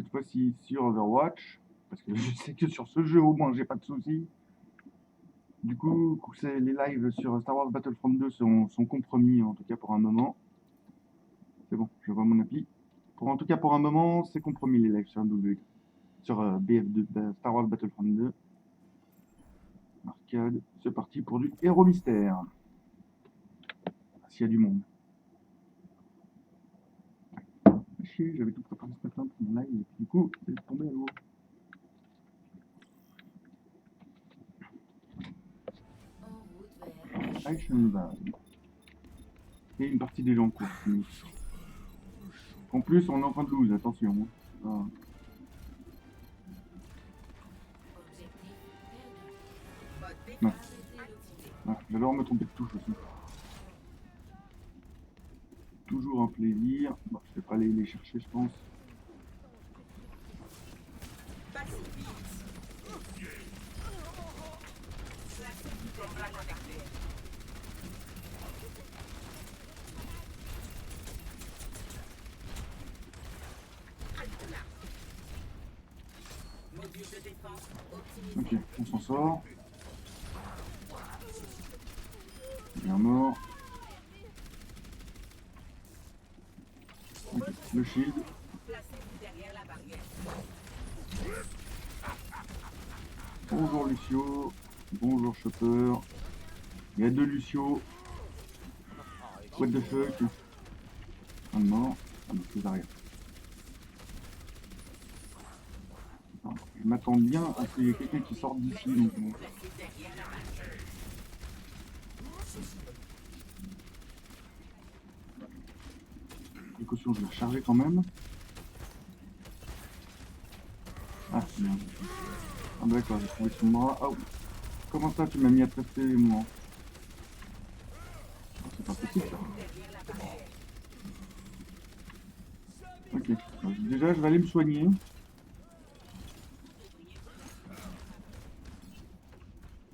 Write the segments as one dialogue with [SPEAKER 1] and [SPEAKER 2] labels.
[SPEAKER 1] cette fois-ci sur Overwatch, parce que je sais que sur ce jeu au moins j'ai pas de soucis. Du coup, les lives sur Star Wars Battlefront 2 sont compromis, en tout cas pour un moment. C'est bon, je vois mon appli. En tout cas pour un moment, c'est compromis les lives sur BF2, Star Wars Battlefront 2. Arcade, c'est parti pour du héros mystère. S'il y a du monde. Chier, j'avais tout préparé ce matin pour mon live, et du coup, c'est tombé à l'eau. Eichenwald. Et une partie des gens en cours. En plus, on est en fin de lose, attention. Ah. Ouais. Ah, j'adore me tromper de touche aussi. Toujours un plaisir. Bon, je vais pas aller les chercher, je pense. Ok, on s'en sort. Bien mort. Okay, le shield. Bonjour Lucio. Bonjour Chopper. Il y a deux Lucio. What the fuck. Un mort. Ah non, c'est arrière. Je m'attends bien à ce qu'il y ait quelqu'un qui sorte d'ici. Donc, précaution, je vais recharger quand même. Ah, c'est bien. Ah bah d'accord, j'ai trouvé son bras. Ah oui. Comment ça, tu m'as mis à traiter, moi? C'est pas possible, ça. Ok. Donc, déjà, je vais aller me soigner.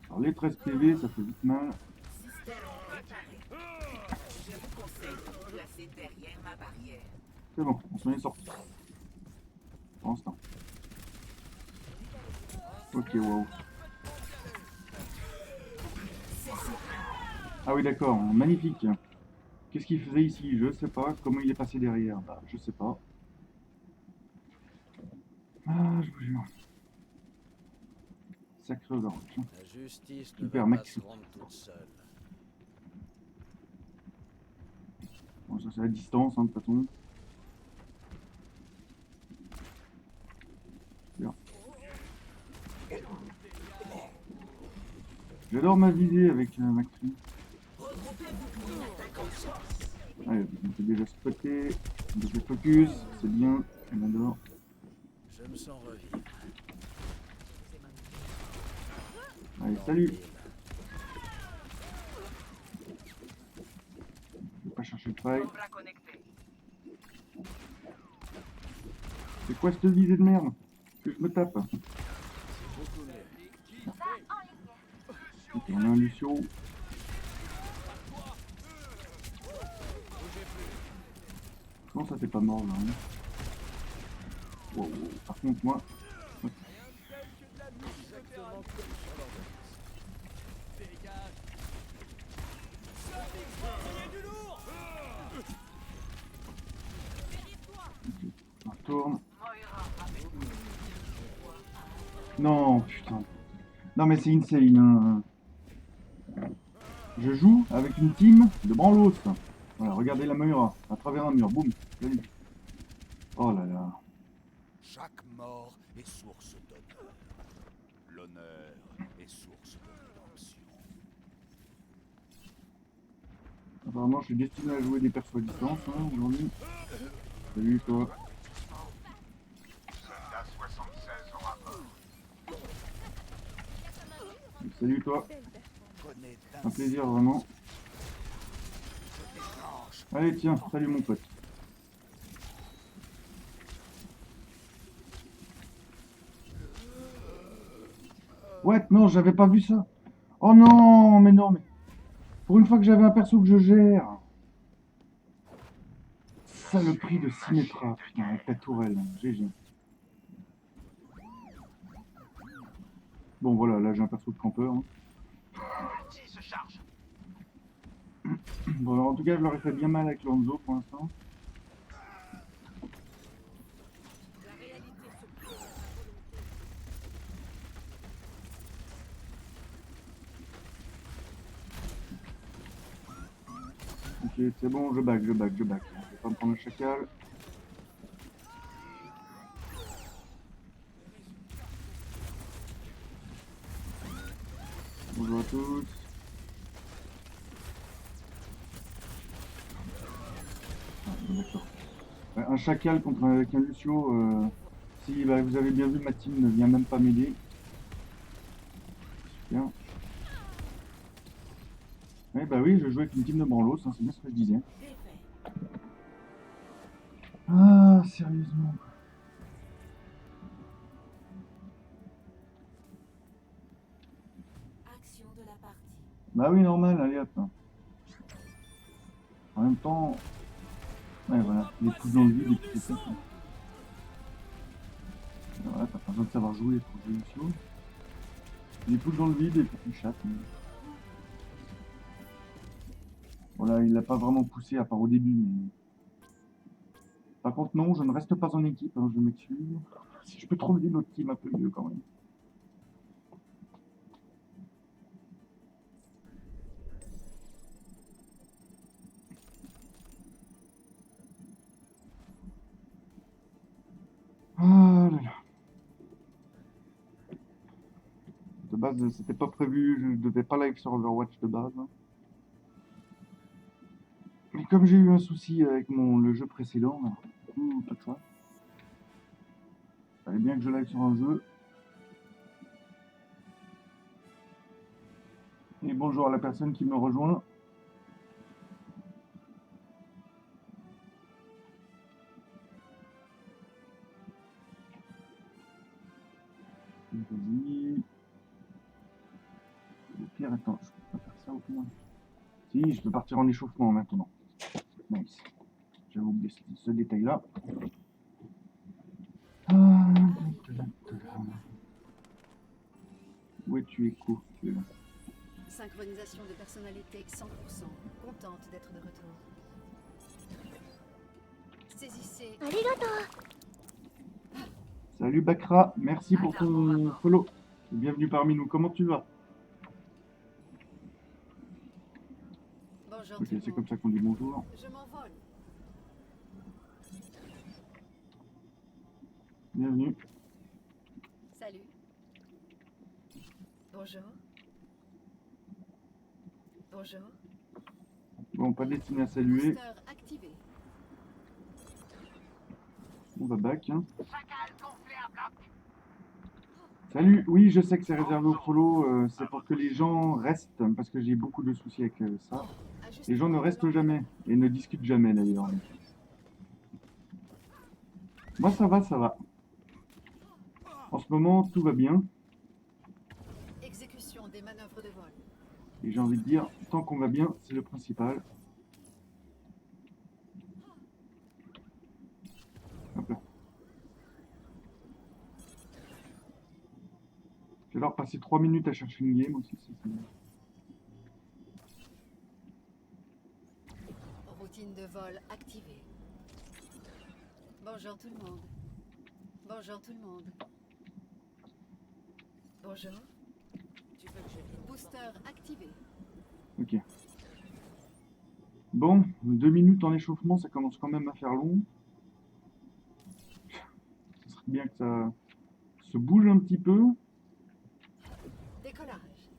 [SPEAKER 1] Alors, les 13 PV, ça fait vite mal. C'est bon, on s'en est sorti. Pour l'instant. Ok, wow. Ah oui, d'accord, magnifique. Qu'est-ce qu'il faisait ici? Je sais pas. Comment il est passé derrière? Bah, je sais pas. Ah, je vous jure. Sacré Overwatch.
[SPEAKER 2] La justice ne
[SPEAKER 1] Super,
[SPEAKER 2] va pas
[SPEAKER 1] Maxi.
[SPEAKER 2] se rendre toute seule.
[SPEAKER 1] Bon, ça c'est à distance, hein, de toute façon. Bien. J'adore ma visée avec Maxi. Allez, on peut déjà spotter. On fait focus, c'est bien. On adore.
[SPEAKER 2] Je me sens revivre.
[SPEAKER 1] Allez, salut. Je vais pas chercher de faille. C'est quoi cette visée de merde que je me tape? Ok, on a un Lucio. Comment ça t'es pas mort là, hein? Wow, wow. Par contre moi... Okay. On retourne. Non, putain. Non mais c'est insane. Hein. Je joue avec une team de branlos. Voilà, regardez la Moira, à travers un mur, boum, salut. Oh là là.
[SPEAKER 3] Chaque mort est source d'honneur. L'honneur est source de rédemption.
[SPEAKER 1] Apparemment, je suis destiné à jouer des persos à distance hein, aujourd'hui. Salut toi. Salut toi. Un plaisir vraiment. Allez tiens, salut mon pote. Ouais, non, j'avais pas vu ça. Oh non, mais non, mais... Pour une fois que j'avais un perso que je gère. Saloperie de Symmetra, putain, avec ta tourelle, GG. Bon voilà, là j'ai un perso de campeur. Hein. Bon, en tout cas, je leur ai fait bien mal avec Lonzo pour l'instant.
[SPEAKER 4] La réalité s'oppose à sa volonté.
[SPEAKER 1] Ok, c'est bon, je back. Je vais pas me prendre un chacal. Bonjour à tous. Ah, d'accord. Un chacal contre avec un Lucio. Si bah, vous avez bien vu, ma team ne vient même pas m'aider. Bien. Eh bah oui, je joue avec une team de branlos, hein, c'est bien ce que je disais. Ah, sérieusement.
[SPEAKER 4] Action de la partie.
[SPEAKER 1] Bah oui, normal, allez hop. En même temps, ouais, voilà, les pouces dans le vide et puis c'est tout. Voilà, t'as pas besoin de savoir jouer pour jouer Lucio. Les pouces dans le vide et puis tu chattes. Mais... Voilà, il l'a pas vraiment poussé à part au début. Mais... Par contre, non, je ne reste pas en équipe, hein, je m'excuse. Si je peux trouver notre team un peu mieux quand même. Ah là là. De base, c'était pas prévu, je devais pas live sur Overwatch de base. Hein. Mais comme j'ai eu un souci avec le jeu précédent, bah, du coup, pas de choix. Fallait bien que je live sur un jeu. Et bonjour à la personne qui me rejoint. Vas-y. Au pire, attends, je peux pas faire ça au pire. Si, je peux partir en échauffement maintenant. Nice. J'avais oublié ce détail-là. Ah, où es-tu, Echo? Tu es là.
[SPEAKER 4] Synchronisation de personnalité 100%. Contente d'être de retour. Saisissez.
[SPEAKER 1] Salut Bakra, merci pour ton follow. Bienvenue parmi nous. Comment tu vas?
[SPEAKER 4] Bonjour
[SPEAKER 1] Ok,
[SPEAKER 4] tout le
[SPEAKER 1] c'est
[SPEAKER 4] monde.
[SPEAKER 1] comme ça qu'on dit bonjour.
[SPEAKER 4] Je m'envole.
[SPEAKER 1] Bienvenue.
[SPEAKER 4] Salut. Bonjour. Bonjour.
[SPEAKER 1] Bon, pas destiné à saluer.
[SPEAKER 4] Booster activé.
[SPEAKER 1] On va back. Hein. Salut, oui, je sais que c'est réservé au follow. C'est pour que les gens restent, parce que j'ai beaucoup de soucis avec ça. Les gens ne restent jamais et ne discutent jamais d'ailleurs. Moi, ça va, ça va. En ce moment, tout va bien.
[SPEAKER 4] Exécution des manœuvres de vol.
[SPEAKER 1] Et j'ai envie de dire, tant qu'on va bien, c'est le principal. Hop là. Je vais leur passer 3 minutes à chercher une game aussi.
[SPEAKER 4] Routine de vol activée. Bonjour tout le monde. Bonjour tout le monde. Bonjour. Tu veux que je vienne? Booster activé.
[SPEAKER 1] Ok. Bon, 2 minutes en échauffement, ça commence quand même à faire long. Ce serait bien que ça se bouge un petit peu.
[SPEAKER 4] Décollage.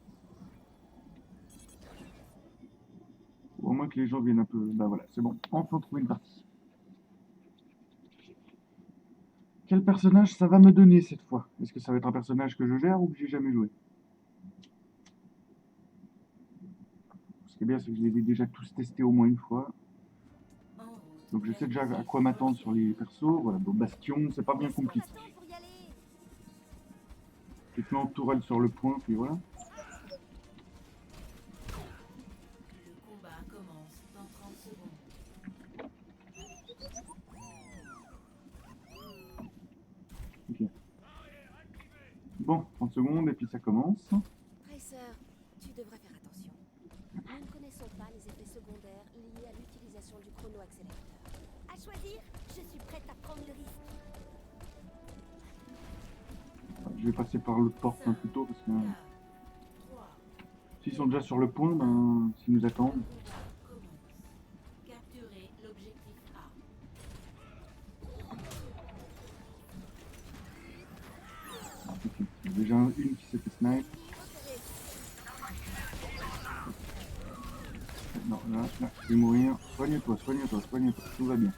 [SPEAKER 1] Ou au moins que les gens viennent un peu... Bah voilà, c'est bon. Enfin trouver une partie. Quel personnage ça va me donner cette fois? Est-ce que ça va être un personnage que je gère ou que j'ai jamais joué? Ce qui est bien, c'est que je les ai déjà tous testés au moins une fois. Donc je sais déjà à quoi m'attendre sur les persos. Voilà, bon, Bastion, c'est pas bien compliqué. Tu te mets en tourelle sur le point, puis voilà.
[SPEAKER 4] Le combat commence dans 30 secondes.
[SPEAKER 1] Ok. Bon, 30 secondes et puis ça commence.
[SPEAKER 5] Tracer, tu devrais faire attention. Nous ne connaissons pas les effets secondaires liés à l'utilisation du chrono-accélérateur. À choisir, je suis prête à prendre le risque.
[SPEAKER 1] Je vais passer par l'autre porte un peu tôt parce que s'ils sont déjà sur le point, ben, s'ils nous attendent.
[SPEAKER 5] Capturer l'objectif A.
[SPEAKER 1] Il y a déjà une qui s'est fait snipe. Non, là, je vais mourir. Soigne-toi, soigne-toi, soigne-toi, tout va bien.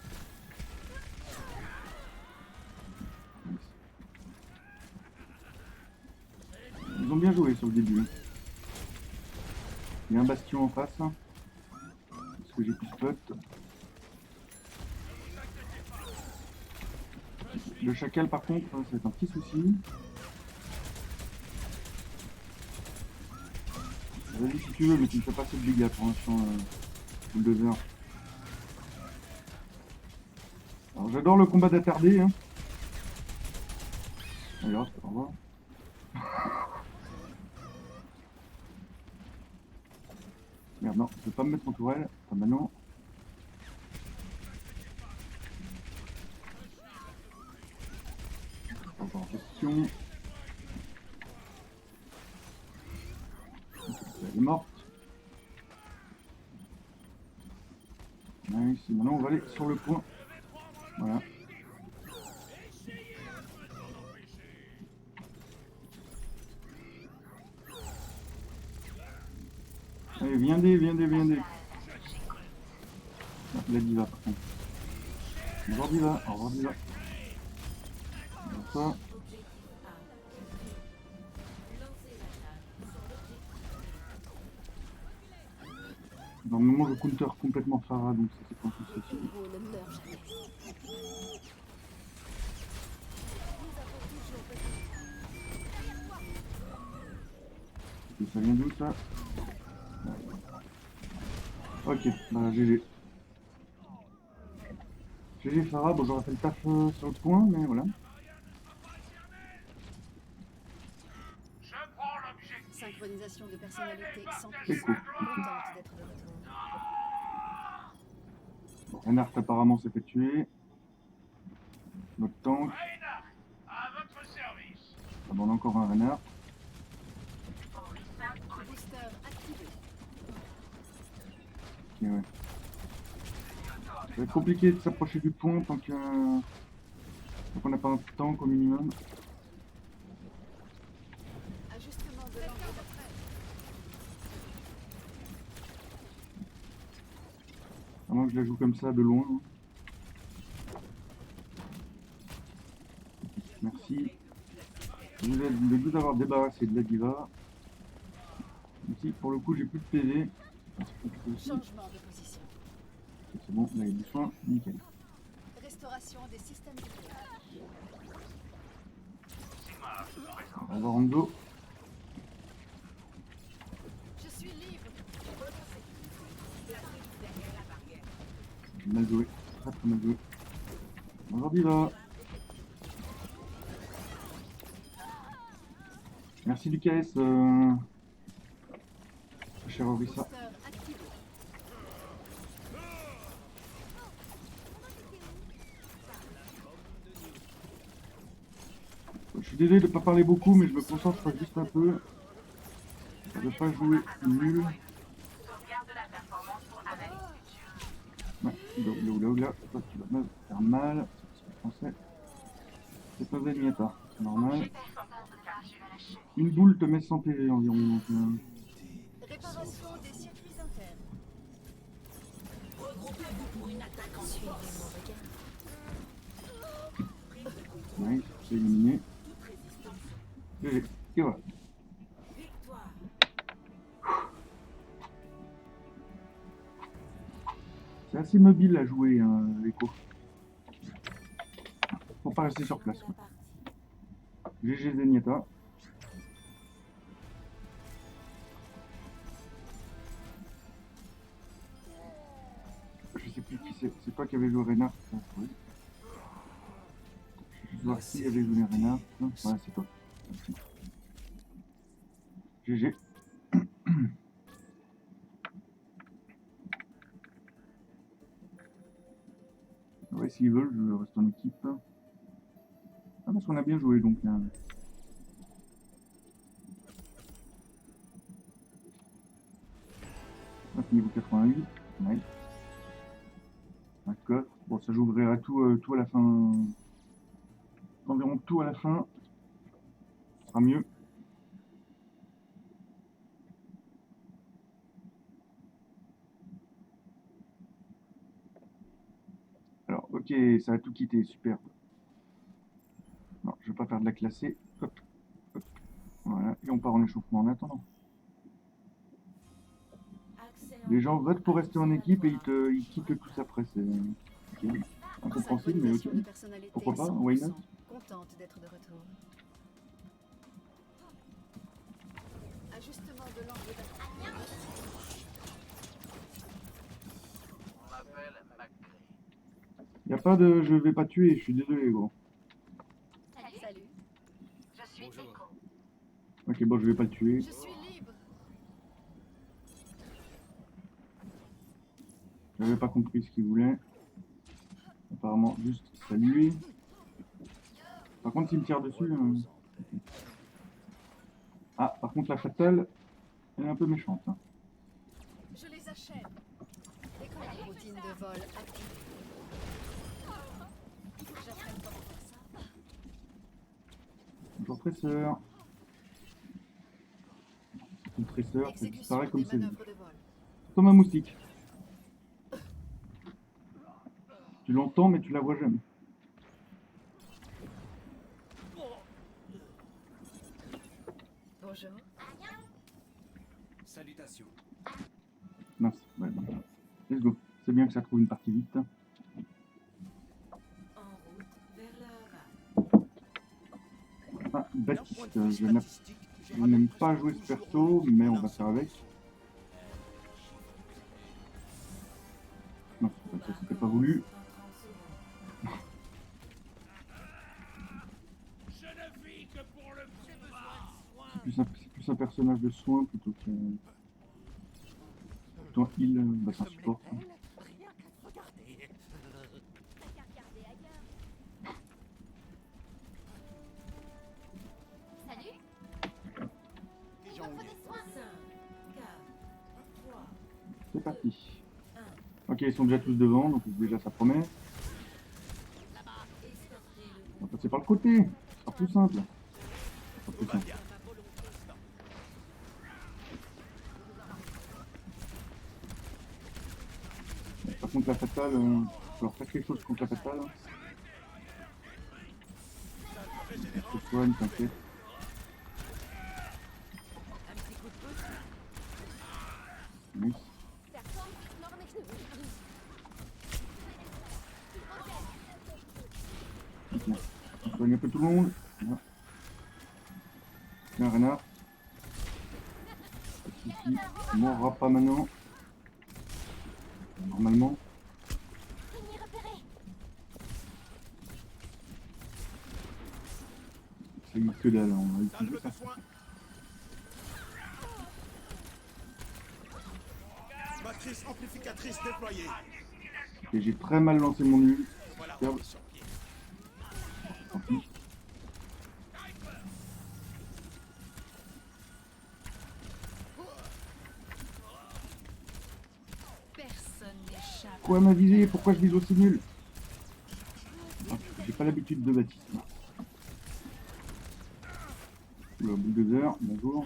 [SPEAKER 1] Ils ont bien joué sur le début. Il y a un bastion en face. Est-ce que j'ai pu spot? Le chacal par contre, c'est un petit souci. Vas-y si tu veux, mais tu ne fais pas assez de dégâts pour l'instant, Bulldozer. Alors j'adore le combat d'attardé. Hein. Alors, au revoir. Merde, non, je vais pas me mettre en tourelle. Enfin, maintenant. Encore gestion. Elle est morte. Nice. Maintenant, on va aller sur le point. Voilà. Allez, viendez. Ah, la diva par contre. Au revoir diva, au revoir diva. Bonsoir. Normalement je counter complètement Farah donc ça c'est pas un souci.
[SPEAKER 5] Le héros ne meurt jamais. Nous avons toujours besoin. Derrière toi.
[SPEAKER 1] Et ça vient d'où ça? Ok, bah GG. GG Farah, bon j'aurais fait le taf sur le point mais voilà.
[SPEAKER 4] Synchronisation de personnalité 100%.
[SPEAKER 1] C'est cool.
[SPEAKER 4] Contente d'être de retour.
[SPEAKER 1] Bon, Reinhardt apparemment s'est fait tuer. Notre tank. Ah bon, on a encore un Reinhardt.
[SPEAKER 4] Booster activé.
[SPEAKER 1] Ok, ouais. Ça va être compliqué de s'approcher du point tant qu'on n'a pas un tank au minimum.
[SPEAKER 4] Ajustement de l'angle d'après.
[SPEAKER 1] À moins que je la joue comme ça de loin. Merci. Vous êtes de vous avoir débarrassé de la diva. Ici, pour le coup, j'ai plus de PV.
[SPEAKER 4] Changement de position.
[SPEAKER 1] C'est bon, là il y a du soin, nickel.
[SPEAKER 4] Restauration des systèmes de
[SPEAKER 1] On va voir Ando.
[SPEAKER 4] Je suis libre.
[SPEAKER 1] Mal joué, très très mal joué. Bonjour Diva. Merci du KS, cher Orissa.
[SPEAKER 4] Booster activé.
[SPEAKER 1] Je suis désolé de ne pas parler beaucoup, mais je me concentre juste un peu. Je ne veux pas jouer nul. Ouais, oula, toi tu vas me faire mal. C'est français. C'est pas Zenyatta, c'est normal. Une boule te met 100 PV environ. Donc,
[SPEAKER 4] Réparation des circuits internes.
[SPEAKER 1] nice, c'est éliminé. GG, et voilà. C'est assez mobile à jouer, hein, l'écho. Faut pas rester sur place. Quoi. GG Zenyatta. Je sais plus qui c'est. C'est toi qui avais joué Reinhardt. Oui. Je vais voir qui avait joué Reinhardt. Ouais, c'est toi. GG. Ouais, s'ils veulent, je reste en équipe. Ah, parce qu'on a bien joué donc. Hein. Niveau 88. Nice. Un coffre. Bon, ça j'ouvrirai tout à la fin. Environ tout à la fin. Ce sera mieux. Alors, ok, ça a tout quitté, super. Non, je vais pas faire de la classée. Hop, hop. Voilà, et on part en échauffement en attendant. Les gens votent pour rester en équipe et ils quittent tous après. C'est okay. Incompréhensible, mais ok.
[SPEAKER 4] Synchronisation de personnalité
[SPEAKER 1] Pourquoi pas,
[SPEAKER 4] 100%.
[SPEAKER 1] why not?
[SPEAKER 4] Contente d'être de retour. Ajustement de l'angle de...
[SPEAKER 6] On m'appelle McCree.
[SPEAKER 1] Y a pas de je vais pas tuer, je suis désolé, gros.
[SPEAKER 4] Salut.
[SPEAKER 6] Je suis
[SPEAKER 2] Bonjour.
[SPEAKER 6] Echo.
[SPEAKER 1] Ok, bon, je vais pas le tuer.
[SPEAKER 4] Je suis libre.
[SPEAKER 1] J'avais pas compris ce qu'il voulait. Apparemment, juste saluer. Par contre, s'il me tire dessus. Ah, par contre, la fatale, elle est un peu méchante. Hein.
[SPEAKER 4] Je les achète. Écran routine de vol active. J'apprends comment faire ça.
[SPEAKER 1] Bonjour, tresseur. Une tresseur, ça
[SPEAKER 4] Exécution
[SPEAKER 1] disparaît comme
[SPEAKER 4] des
[SPEAKER 1] c'est vu.
[SPEAKER 4] manœuvres de vol.
[SPEAKER 1] Comme un moustique. Tu l'entends, mais tu la vois jamais.
[SPEAKER 4] Bonjour.
[SPEAKER 2] Salutations.
[SPEAKER 1] Mince, ouais, bon. Let's go. C'est bien que ça trouve une partie vite.
[SPEAKER 7] En route vers le Havre.
[SPEAKER 1] Ah, Baptiste, je n'aime pas jouer ce perso, mais on va faire avec. Non, ça c'était pas voulu. C'est plus un personnage de soin plutôt qu'un heal, bah c'est un support. Hein.
[SPEAKER 3] Rien qu'à regarder.
[SPEAKER 5] T'as qu'à regarder ailleurs. Salut. Il me faut des soins.
[SPEAKER 7] 5, 4, 3,
[SPEAKER 1] C'est parti. Ok, ils sont déjà tous devant, donc déjà ça promet. On va passer par le côté, ce sera plus simple. Ce sera plus simple. Par contre la fatale, il va falloir faire quelque chose contre la fatale. Je te soigne, t'inquiète. Nice.
[SPEAKER 5] Personne n'ignore mes genoux.
[SPEAKER 1] Ok. On soigne un peu tout le monde. Voilà. Tiens, renard. Pas de soucis. On mourra pas maintenant. Normalement.
[SPEAKER 5] Ennemi repéré.
[SPEAKER 1] Ça y est que dalle, on va utiliser
[SPEAKER 3] Salve
[SPEAKER 1] ça.
[SPEAKER 3] de soin. Matrice amplificatrice déployée.
[SPEAKER 1] Et j'ai très mal lancé mon nul.
[SPEAKER 3] Voilà,
[SPEAKER 1] Superbe.
[SPEAKER 3] on est sur pied.
[SPEAKER 1] Tant pis.
[SPEAKER 4] Personne n'échappe.
[SPEAKER 1] Pourquoi m'a visé? Pourquoi je vise aussi nul? Ah, j'ai pas l'habitude de Baptiste. Le bulldozer, bonjour.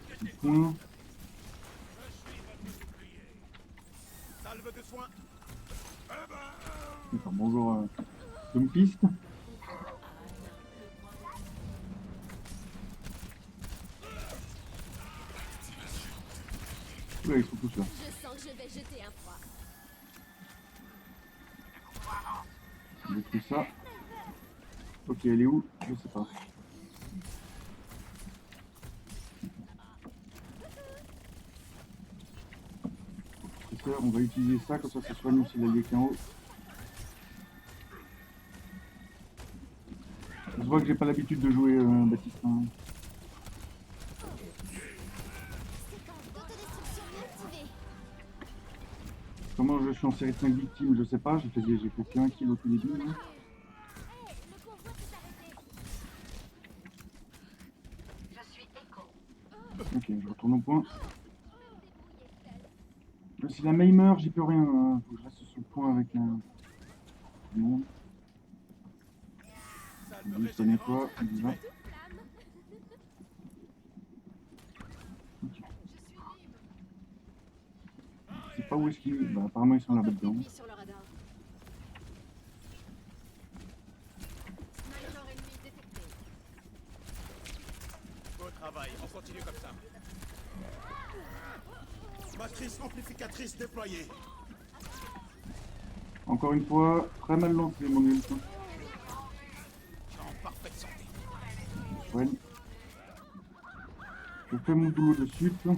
[SPEAKER 1] Petit point.
[SPEAKER 3] Salve de soin.
[SPEAKER 1] Enfin, bonjour Dompiste. Oula, ils sont tous là.
[SPEAKER 5] Je sens que je vais jeter un froid.
[SPEAKER 1] On détruit ça. Ok, elle est où? Je sais pas. Tresseur, on va utiliser ça, comme ça soigne aussi l'allié qui est en haut. vois que j'ai pas l'habitude de jouer Baptiste. Hein.
[SPEAKER 5] Séquence d'autodestruction inactivée.
[SPEAKER 1] Comment je suis en série de 5 victimes, je sais pas. J'ai fait qu'un kill au tout début. Là.
[SPEAKER 5] Hey, le convoi s'est arrêté.
[SPEAKER 6] Je suis Echo.
[SPEAKER 1] Ok, je retourne au point. Si la Mei meurt, j'y peux rien. Hein. Faut que je reste sur le point avec un. Tout le monde.
[SPEAKER 3] Salve
[SPEAKER 1] Juste nettoie,
[SPEAKER 3] régénérante
[SPEAKER 1] on y va.
[SPEAKER 3] activée.
[SPEAKER 1] Ok. Je sais pas où est-ce qu'ils. Bah, apparemment, ils sont là-bas dedans.
[SPEAKER 4] Ennemi sur le radar. Sniper ennemi détecté.
[SPEAKER 3] Beau travail, on continue comme ça. Matrice amplificatrice déployée.
[SPEAKER 1] Encore une fois, très mal lancé mon ult.
[SPEAKER 3] En parfaite santé.
[SPEAKER 1] Ouais. Je fais mon boulot de suite.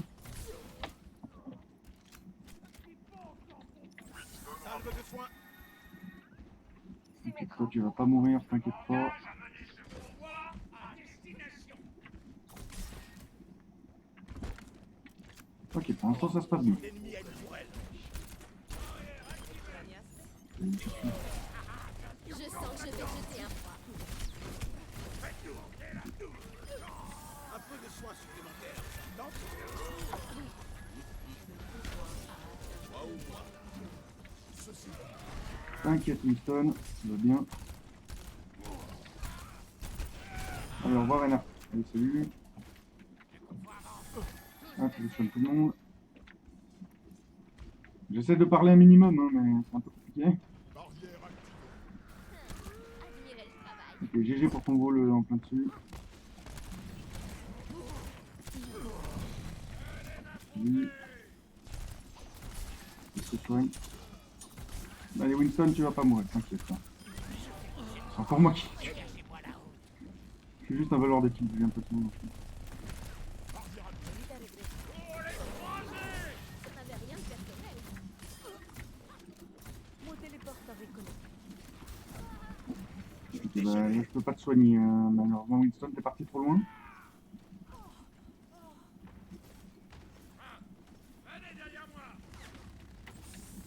[SPEAKER 3] Salve de soins.
[SPEAKER 1] Ok, toi tu vas pas mourir, t'inquiète pas. Ok, pour l'instant ça se passe bien.
[SPEAKER 3] L'ennemi est pour elle.
[SPEAKER 5] Je sens que je vais jeter un froid.
[SPEAKER 3] Un peu de soins supplémentaires. Non. Toi ou moi. Ceci.
[SPEAKER 1] T'inquiète Winston, ça va bien. Allez, au revoir Anna. Allez, salut. Ah, je soigne tout le monde. J'essaie de parler un minimum, hein, mais c'est un peu compliqué.
[SPEAKER 3] Barrière activée.
[SPEAKER 5] Admirez le travail.
[SPEAKER 1] Ok, GG pour ton vol en plein dessus. Oui. Il se soigne. Allez Winston, tu vas pas mourir, t'inquiète. Hein. C'est encore moi qui tue. Je suis juste un voleur de kills, j'ai l'impression.
[SPEAKER 5] Ça n'avait rien de personnel. Mon téléporteur est connecté.
[SPEAKER 1] Ok, bah, là, je peux pas te soigner, malheureusement. Winston, t'es parti trop loin.
[SPEAKER 3] Venez derrière moi.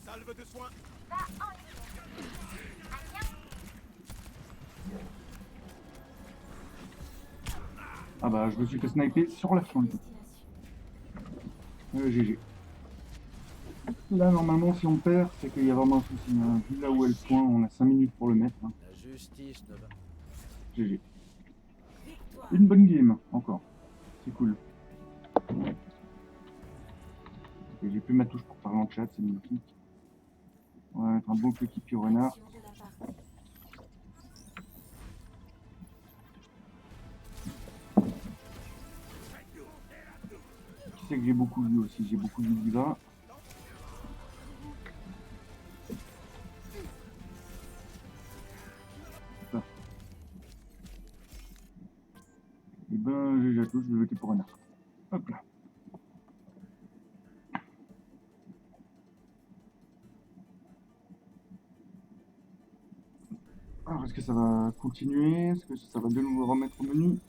[SPEAKER 3] Salve de soins.
[SPEAKER 1] Ah bah, je me suis fait sniper sur la fin. GG. Là, normalement, si on perd, c'est qu'il y a vraiment un souci. Hein. Vu là où est le point, on a 5 minutes pour le mettre. Hein.
[SPEAKER 2] La justice ne va.
[SPEAKER 1] GG.
[SPEAKER 7] Victoire.
[SPEAKER 1] Une bonne game, encore. C'est cool. Ok, j'ai plus ma touche pour parler en chat, c'est magnifique. On va mettre un bon petit pied au renard.
[SPEAKER 7] Action de la partie.
[SPEAKER 1] Qui sait que j'ai beaucoup vu aussi, j'ai beaucoup vu Diva. Ça. Et ben, GG à tous, je vais voter pour renard. Hop là. Alors, est-ce que ça va continuer? Est-ce que ça va de nouveau remettre au menu?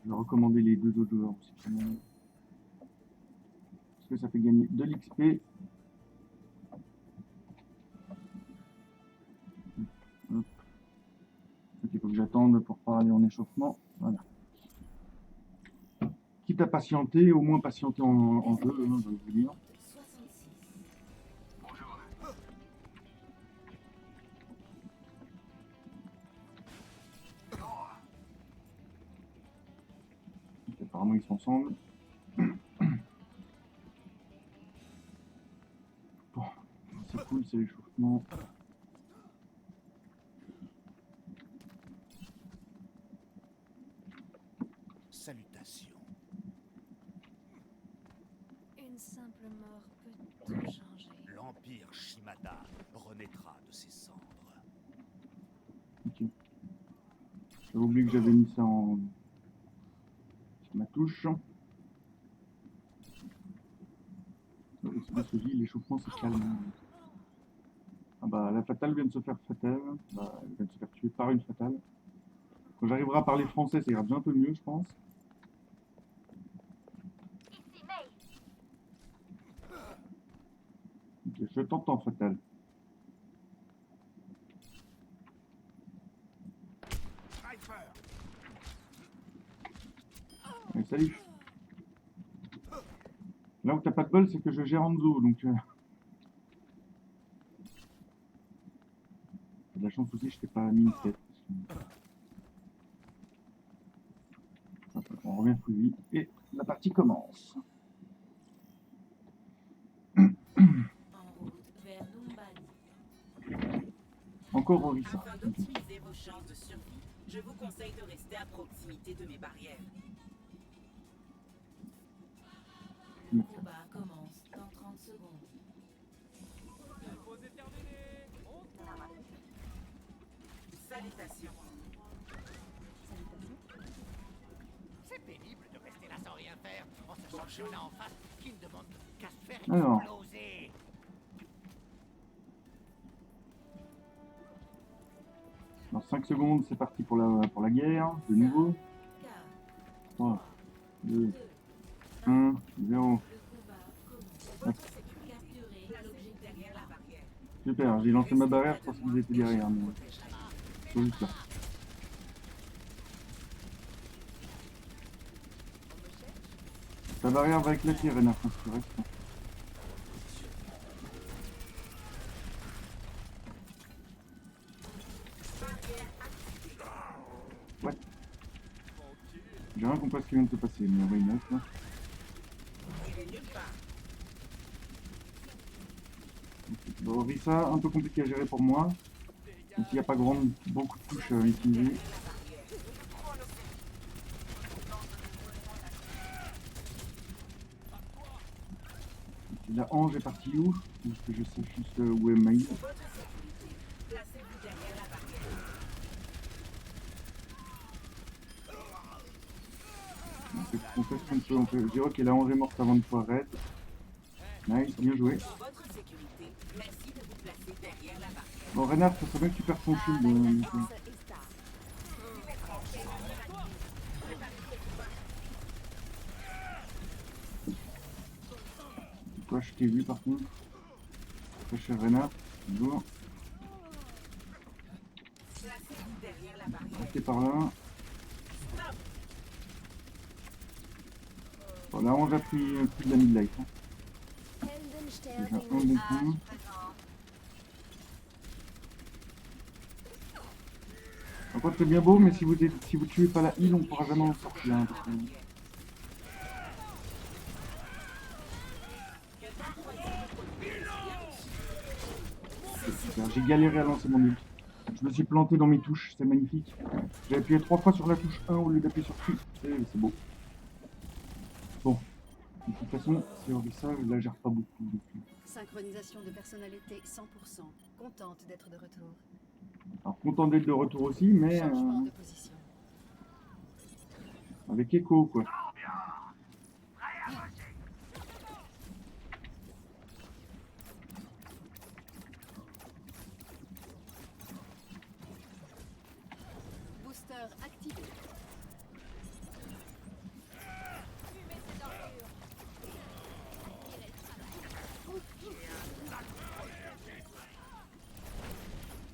[SPEAKER 1] Je vais recommander les deux autres joueurs aussi. Parce que ça fait gagner de l'XP. Hop. Ok, il faut que j'attende pour pas aller en échauffement. Voilà. Quitte à patienter, au moins patienter en jeu, hein, je veux dire.
[SPEAKER 7] 66.
[SPEAKER 1] Apparemment ils sont ensemble. Bon, c'est cool, c'est l'échauffement.
[SPEAKER 3] Salutations.
[SPEAKER 5] Une simple mort peut tout changer.
[SPEAKER 3] L'Empire Shimada renaîtra de ses cendres.
[SPEAKER 1] Ok. J'avais oublié que j'avais mis ça en... sur ma touche. L'échauffement c'est calme. Ah bah, la fatale vient de se faire fatale. Bah, elle vient de se faire tuer par une fatale. Quand j'arriverai à parler français, ça ira bien un peu mieux, je pense.
[SPEAKER 6] Ici, May.
[SPEAKER 1] Ok, je t'entends, fatale.
[SPEAKER 3] Sniper.
[SPEAKER 1] Allez, salut. Là où t'as pas de bol, c'est que je gère Hanzo, donc... de la chance aussi, je t'ai pas mis une tête. Hop, on revient plus vite et la partie commence.
[SPEAKER 7] En route vers Numbani.
[SPEAKER 1] Encore Orisa.
[SPEAKER 8] Afin d'optimiser vos chances de survie, je vous conseille de rester à proximité de mes barrières.
[SPEAKER 7] Le combat commence dans 30 secondes.
[SPEAKER 8] Salutations.
[SPEAKER 3] C'est pénible de rester là sans rien faire, en sachant qu'il y en a en face qui ne demande qu'à se faire
[SPEAKER 1] Alors.
[SPEAKER 3] exploser.
[SPEAKER 1] Dans 5 secondes, c'est parti pour la guerre, de nouveau.
[SPEAKER 7] 4,
[SPEAKER 1] 3, 2,
[SPEAKER 7] 2,
[SPEAKER 1] 1, 0.
[SPEAKER 7] le combat commence.
[SPEAKER 8] Votre sécurité. Capturez l'objet derrière la barrière.
[SPEAKER 1] Super, j'ai lancé ma barrière, je pense qu'ils étaient derrière, mais ils sont juste là. Ta barrière va éclater, Renard, quand tu restes. Ouais. J'ai rien compris à ce qui vient de se passer, mais why not, là. Bon, Orisa, un peu compliqué à gérer pour moi. Même s'il n'y a pas beaucoup de touches à utiliser. La Ange est partie où? Parce que je sais juste où est Maïs.
[SPEAKER 8] Votre sécurité. Placez-vous derrière la barrière.
[SPEAKER 1] On peut dire que la Ange est morte avant de pouvoir raid. Nice, bien joué.
[SPEAKER 8] Pour votre sécurité, merci de vous placer derrière la barrière.
[SPEAKER 1] Bon, Renard, ça serait bien que tu perds ton shield.
[SPEAKER 5] X est stable.
[SPEAKER 1] Toi, je t'ai vu par contre. Très cher Renard, bonjour.
[SPEAKER 8] Placez-vous derrière la barrière.
[SPEAKER 1] Restez par là. Bon, la Ange a pris de la mid-life. Hein.
[SPEAKER 5] Heldenstern
[SPEAKER 1] Déjà un
[SPEAKER 5] est
[SPEAKER 1] bon
[SPEAKER 5] né.
[SPEAKER 1] point. Par contre, c'est bien beau, mais si vous tuez pas la heal, on pourra jamais en sortir. Hein, parce que... C'est super, j'ai galéré à lancer mon ult. Je me suis planté dans mes touches, c'est magnifique. J'ai appuyé 3 fois sur la touche 1 au lieu d'appuyer sur Q. C'est beau. Bon, de toute façon, c'est Orisa, je la gère pas beaucoup. Donc...
[SPEAKER 4] Synchronisation de personnalité 100%. Contente d'être de retour.
[SPEAKER 1] Alors, content d'être de retour aussi, mais
[SPEAKER 4] Changement de position.
[SPEAKER 1] avec Echo, quoi.
[SPEAKER 4] Booster activé.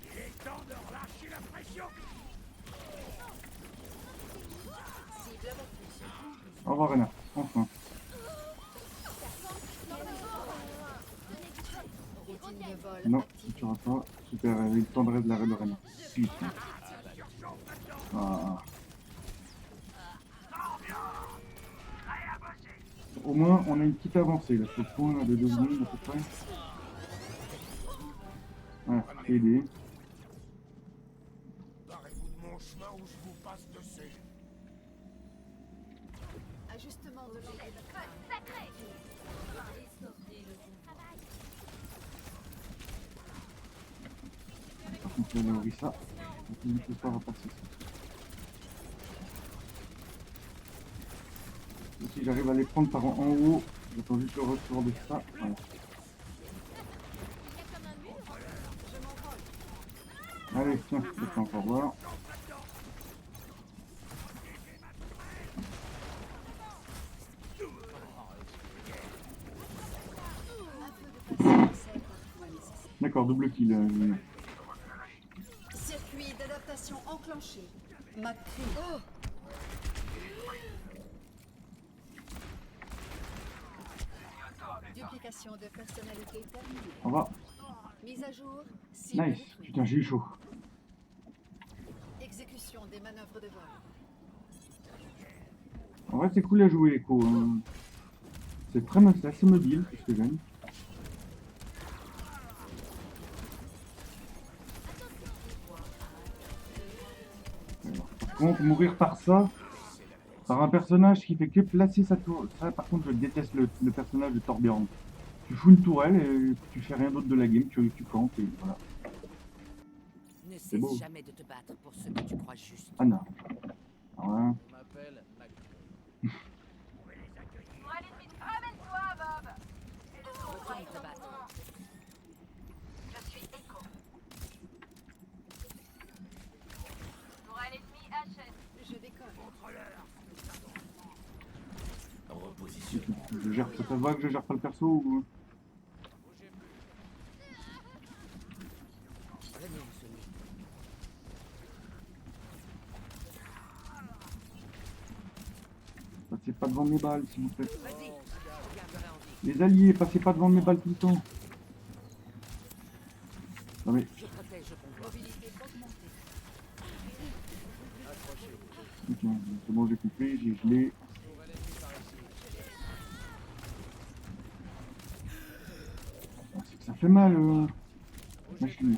[SPEAKER 3] Il est temps de relâcher la pression.
[SPEAKER 1] Au revoir, Renard. Enfin.
[SPEAKER 4] Routine de vol
[SPEAKER 1] Non,
[SPEAKER 4] activée.
[SPEAKER 1] tu auras pas. Super, avec le temps de raid, la raid de Renard. Super. Ah. Au moins, on a une petite avancée, là, ce point là, de 2 secondes à peu près. Voilà, c'est aidé.
[SPEAKER 3] Barrez-vous de mon chemin ou je vous passe dessus.
[SPEAKER 4] Ajustement de l'angle de crâne.
[SPEAKER 7] Escortez le combat.
[SPEAKER 1] Par contre, là, on ouvrit ça. On ne peut pas repasser ça. Et si j'arrive à les prendre par en haut, j'attends juste le retour de ça. Voilà. Allez, tiens, je peux encore voir.
[SPEAKER 4] Un peu de patience est parfois nécessaire.
[SPEAKER 1] D'accord, double kill.
[SPEAKER 4] Circuit d'adaptation enclenché. McCree. Oh. Duplication de personnalité terminée.
[SPEAKER 1] Au revoir.
[SPEAKER 4] Mise à jour. Cible
[SPEAKER 1] Nice.
[SPEAKER 4] détruite.
[SPEAKER 1] Putain, j'ai eu chaud.
[SPEAKER 4] Exécution des manœuvres de vol.
[SPEAKER 1] En vrai, c'est cool à jouer, Echo. Hein. C'est assez mobile, c'est ce que j'aime. Alors, par contre, mourir par ça, par un personnage qui fait que placer sa tour. Ça, par contre, je déteste le personnage de Torbjorn. Tu fous une tourelle et tu fais rien d'autre de la game, tu campes et voilà.
[SPEAKER 9] Ne
[SPEAKER 1] C'est beau.
[SPEAKER 9] cesse jamais de te battre pour ce que tu crois juste.
[SPEAKER 1] Ah non. Alors là,
[SPEAKER 2] On m'appelle Mac.
[SPEAKER 9] Retourne te battre.
[SPEAKER 6] Je suis Echo.
[SPEAKER 4] Je décolle.
[SPEAKER 2] Reposition.
[SPEAKER 1] je gère, ça te va que je gère pas le perso ou...
[SPEAKER 9] Venez vous soigner.
[SPEAKER 1] Passez pas devant mes balles, s'il vous plaît.
[SPEAKER 9] Vas-y, je te garderai en vie.
[SPEAKER 1] Les alliés, passez pas devant mes balles tout le temps. Non mais,
[SPEAKER 9] Je protège le convoi.
[SPEAKER 4] Mobilité augmentée.
[SPEAKER 1] ok, c'est bon, j'ai compris, j'ai gelé.
[SPEAKER 2] Trouve un ennemi par ici.
[SPEAKER 1] Ah, c'est que ça fait mal, machine.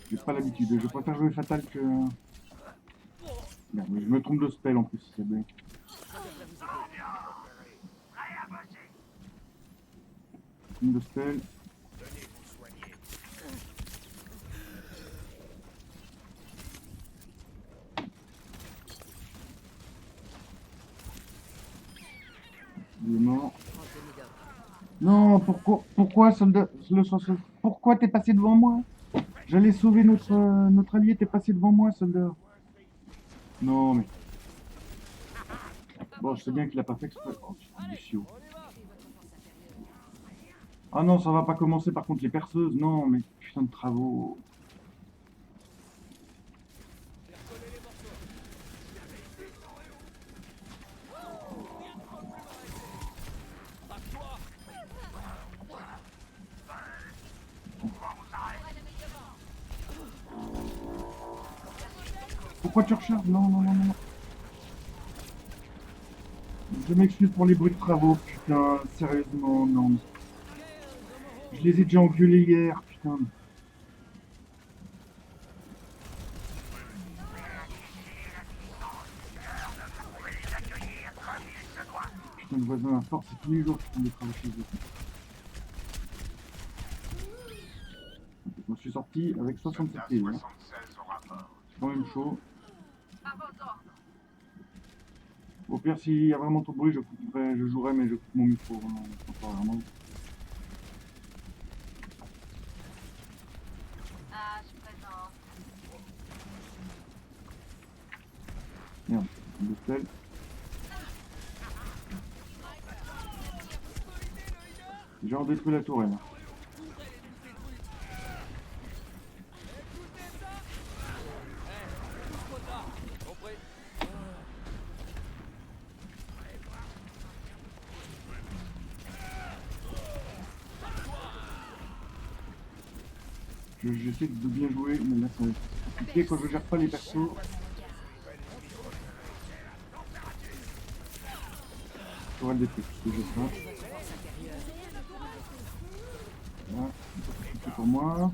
[SPEAKER 1] J'ai pas l'habitude, je préfère jouer fatal que... Merde, mais je me trompe de spell en plus, c'est bien.
[SPEAKER 9] Ça devrait vous aider.
[SPEAKER 1] Je me trompe de spell. Il est mort.
[SPEAKER 9] Prends tes médocs.
[SPEAKER 1] Non, pourquoi, soldat, pourquoi t'es passé devant moi? J'allais sauver notre allié, t'es passé devant moi, soldat. Non, mais... Bon, je sais bien qu'il a pas fait exprès. Oh, putain, du chiot. Ah non, ça va pas commencer par contre les perceuses. Non, mais putain de travaux. Pourquoi tu recharges? Non, non, non, non. Je m'excuse pour les bruits de travaux, putain, sérieusement, non. Je les ai déjà engueulés hier, putain. Putain, le voisin à force, c'est tous les jours qu'ils font des travaux chez eux. Je me suis sorti avec 67 PV. Hein. C'est quand même chaud. Au pire, s'il y a vraiment trop de bruit, je jouerai, mais je coupe mon micro. Hein, vraiment. Merde, le spell. J'ai en détruit la tourelle. J'essaie de bien jouer, mais là c'est compliqué quand je gère pas les persos. Tourelle détruite, c'est juste ça. Voilà, c'est pour moi.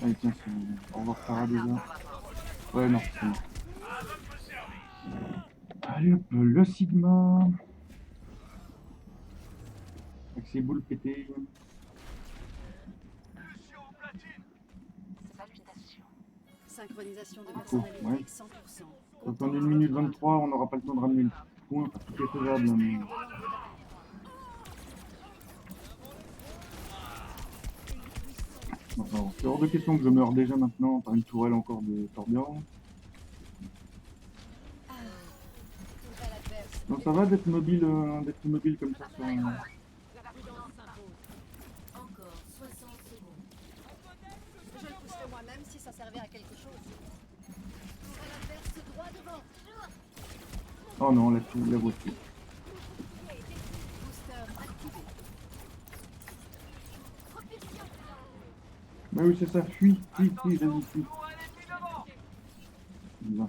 [SPEAKER 1] Allez tiens, au revoir Farah déjà. Ouais non, c'est bon. Allez hop, le Sigma. Avec ses boules pétées.
[SPEAKER 6] Salutations.
[SPEAKER 4] Synchronisation de
[SPEAKER 1] ouais.
[SPEAKER 4] personnalité 100%.
[SPEAKER 1] Donc en 1 minute 23, on n'aura pas le temps de ramener le point, parce que tout est faisable. Hein, mais... Enfin, c'est hors de question que je meure déjà maintenant par une tourelle encore de Torbjorn. Donc ça va d'être mobile comme ça sur un...
[SPEAKER 7] Encore 60 secondes.
[SPEAKER 4] Je le pousserai moi-même si ça servait à quelque chose. Tourelle adverse droit devant.
[SPEAKER 1] Oh non, la voiture.
[SPEAKER 4] Booster activé.
[SPEAKER 1] Mais oui, c'est ça, fuis, vas-y, fuis. Bien.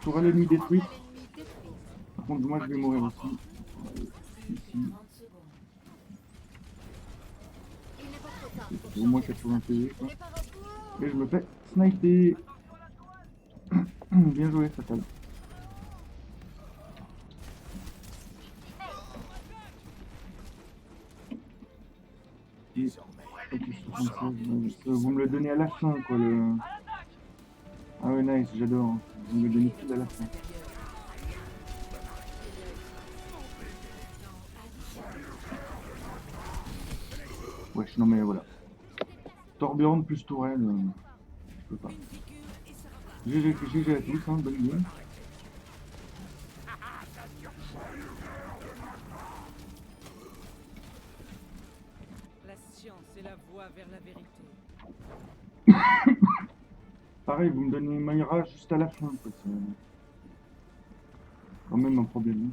[SPEAKER 1] Tourelle ennemie détruite.
[SPEAKER 4] Tourelle ennemie détruite.
[SPEAKER 1] Par contre, moi, je vais mourir aussi. Ici.
[SPEAKER 7] 30 secondes.
[SPEAKER 4] Il n'est pas trop tard pour
[SPEAKER 1] Au moins
[SPEAKER 4] changer.
[SPEAKER 1] 80 PV, quoi.
[SPEAKER 4] Prépare un coup.
[SPEAKER 1] Et je me fais sniper. Bien joué, Fatal. Et... ok, 76, vous me le donnez à la fin, quoi, le... Ah ouais, nice, j'adore. Vous me le donnez tout à la fin. Wesh, non mais voilà. Torbjorn plus Tourelle, je peux pas. GG à tous, hein, bonne game.
[SPEAKER 9] La science est la voie vers la vérité.
[SPEAKER 1] Pareil, vous me donnez Mayra juste à la fin, quoi. C'est quand même un problème.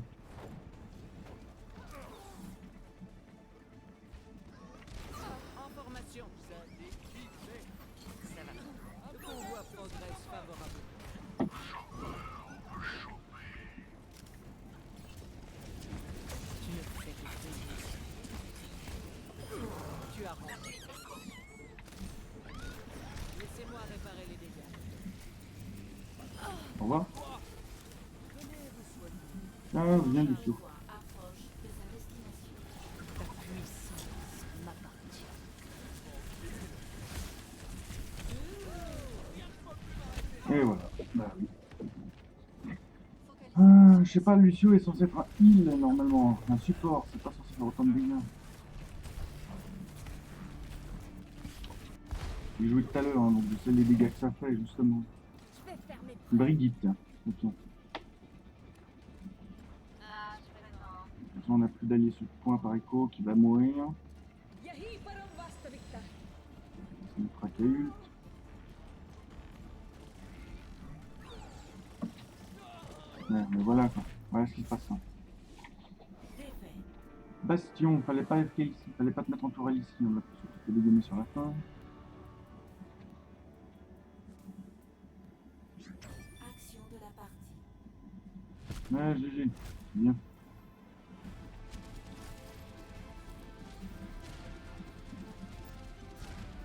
[SPEAKER 9] En formation. Ça va. Le convoi progresse favorablement. Tu ne fais que payer. Tu as rendu. Laissez-moi réparer les dégâts.
[SPEAKER 1] Au revoir. Ah, viens du tout.
[SPEAKER 7] Approche de sa destination.
[SPEAKER 9] Ta puissance m'appartient.
[SPEAKER 1] Et voilà. Bah oui. Ah, je sais pas, Lucio est censé être un heal normalement, un support, c'est pas censé faire autant de dégâts. J'ai joué tout à l'heure, hein, donc je sais les dégâts que ça fait justement.
[SPEAKER 5] Je vais faire mes
[SPEAKER 1] Brigitte, ok.
[SPEAKER 6] Ah, je vais attendre.
[SPEAKER 1] De toute façon, on a plus d'alliés sur le point par Echo qui va mourir. C'est une tracahulte. Ouais, mais voilà quoi. Voilà ce qui se passe. Hein.
[SPEAKER 7] Défait.
[SPEAKER 1] Bastion, fallait pas FK ici, fallait pas te mettre en tourelle ici, on a surtout fait dégommer sur la fin.
[SPEAKER 7] Action de la partie.
[SPEAKER 1] Ouais, GG, c'est bien.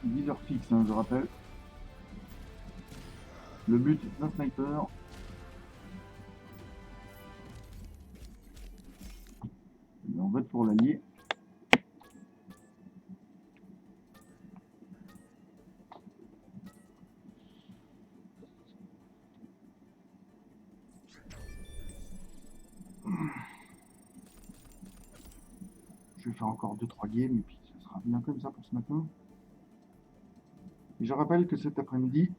[SPEAKER 1] Viseur fixe, hein, je rappelle. Le but est un sniper. Et on vote pour l'allié. Je vais faire encore 2-3 games et puis ça sera bien comme ça pour ce matin. Et je rappelle que cet après-midi,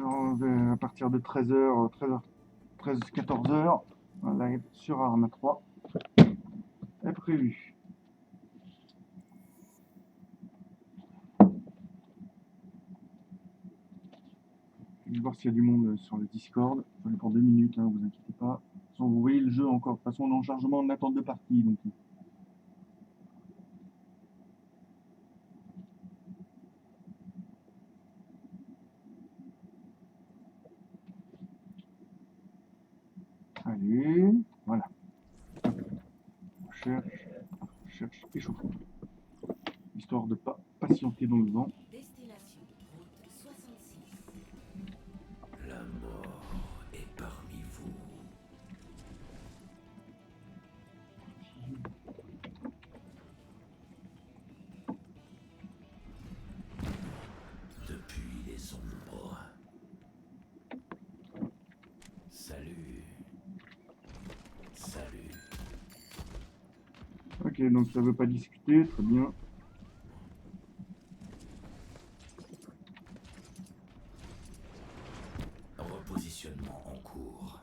[SPEAKER 1] à partir de 13h, 14h, un live sur Arma 3 est prévu. Je vais voir s'il y a du monde sur le Discord. J'en ai pour 2 minutes, hein, vous inquiétez pas. De toute façon, vous voyez le jeu encore. De toute façon, on est en chargement en attente de partie. Donc... Allez, voilà. Recherche, échauffement. Histoire de pas patienter dans le vent.
[SPEAKER 7] Destination. Route 66.
[SPEAKER 2] La mort est parmi vous.
[SPEAKER 1] Ok, donc ça veut pas discuter, très bien.
[SPEAKER 2] Repositionnement en cours.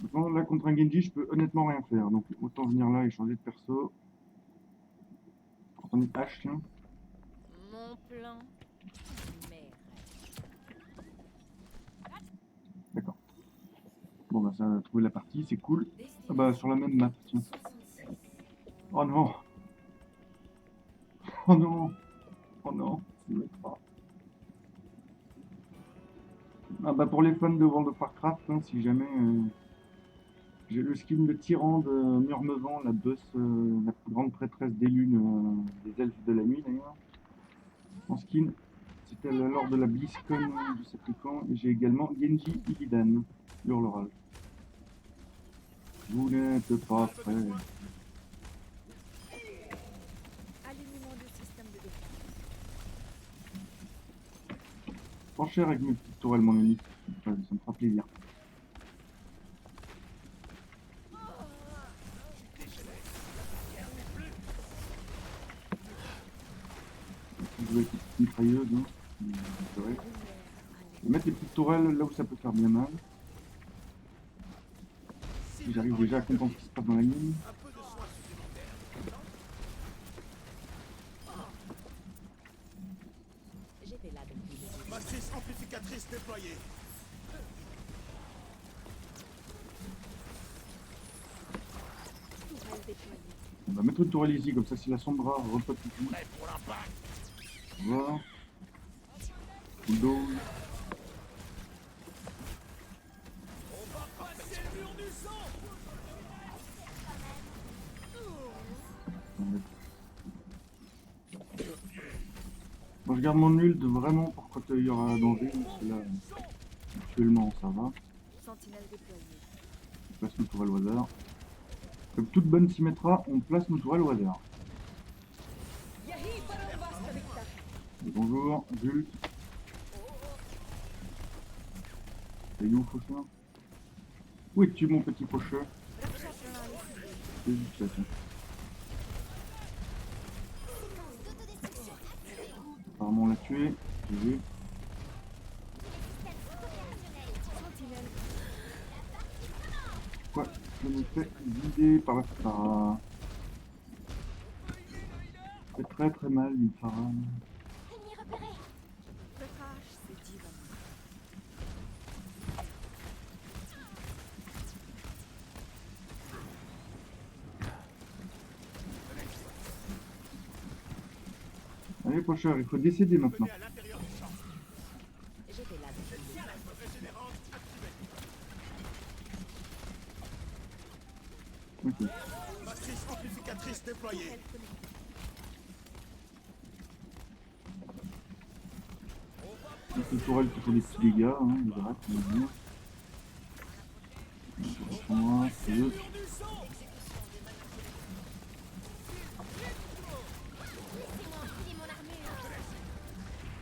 [SPEAKER 1] Maintenant, là, contre un Genji, je peux honnêtement rien faire. Donc, autant venir là et changer de perso. On est H, tiens.
[SPEAKER 5] Mon plan. Mais
[SPEAKER 1] D'accord. Bon, bah, ça a trouvé la partie, c'est cool. Ah bah, sur la même map, tiens.
[SPEAKER 7] 66.
[SPEAKER 1] Oh non! Oh non! Oh non! C'est pas. Ah bah, pour les fans de World of Warcraft, hein, si jamais... j'ai le skin de Tyran de Murmevant, la boss, la plus grande prêtresse des lunes, des elfes de la nuit d'ailleurs. En skin, c'était lors de la BlizzCon, je sais plus quand, et j'ai également Genji Illidan, Hurleral. Vous n'êtes pas prêts.
[SPEAKER 5] alignement du système de défense.
[SPEAKER 1] Pas cher avec mes petites tourelles, mon ami. Ça me fera plaisir. Je vais avec les petites mitrailleuses, hein. C'est vrai. Je vais mettre les petites tourelles là où ça peut faire bien mal. Si j'arrive déjà à comprendre ce qui se passe dans la ligne.
[SPEAKER 3] Un peu de soin supplémentaire.
[SPEAKER 5] J'étais là depuis le début.
[SPEAKER 3] Matrice amplificatrice déployée.
[SPEAKER 5] Tourelle déployée.
[SPEAKER 1] On va mettre une tourelle ici, comme ça si la sombra repote tout.
[SPEAKER 3] Prêt pour l'impact.
[SPEAKER 1] Voilà. Bulldoze. Bon, je garde mon ult vraiment pour quand il y aura danger, parce que là, actuellement ça va.
[SPEAKER 5] Sentinelle déployée.
[SPEAKER 1] On place nos tourelles au hasard. Comme toute bonne Symmetra, on place nos tourelles au hasard. Et bonjour, Zult. C'est où, Faucheur? Où es-tu, mon petit Faucheur? C'est Zult, là, tiens. Apparemment, on l'a tué. J'ai vu. Quoi? Je me fais vider par la Farah. C'est très très mal, une Farah.
[SPEAKER 5] Le crash, c'est divin.
[SPEAKER 1] Allez, Faucheur, il faut décéder maintenant.
[SPEAKER 3] À l'intérieur du champ.
[SPEAKER 5] J'étais là depuis le début.
[SPEAKER 3] Régénérante
[SPEAKER 1] Ok.
[SPEAKER 3] activée. Matrice amplificatrice déployée.
[SPEAKER 1] C'est une tourelle qui fait des petits dégâts, hein, les dracs, on va dire. Moi, c'est eux.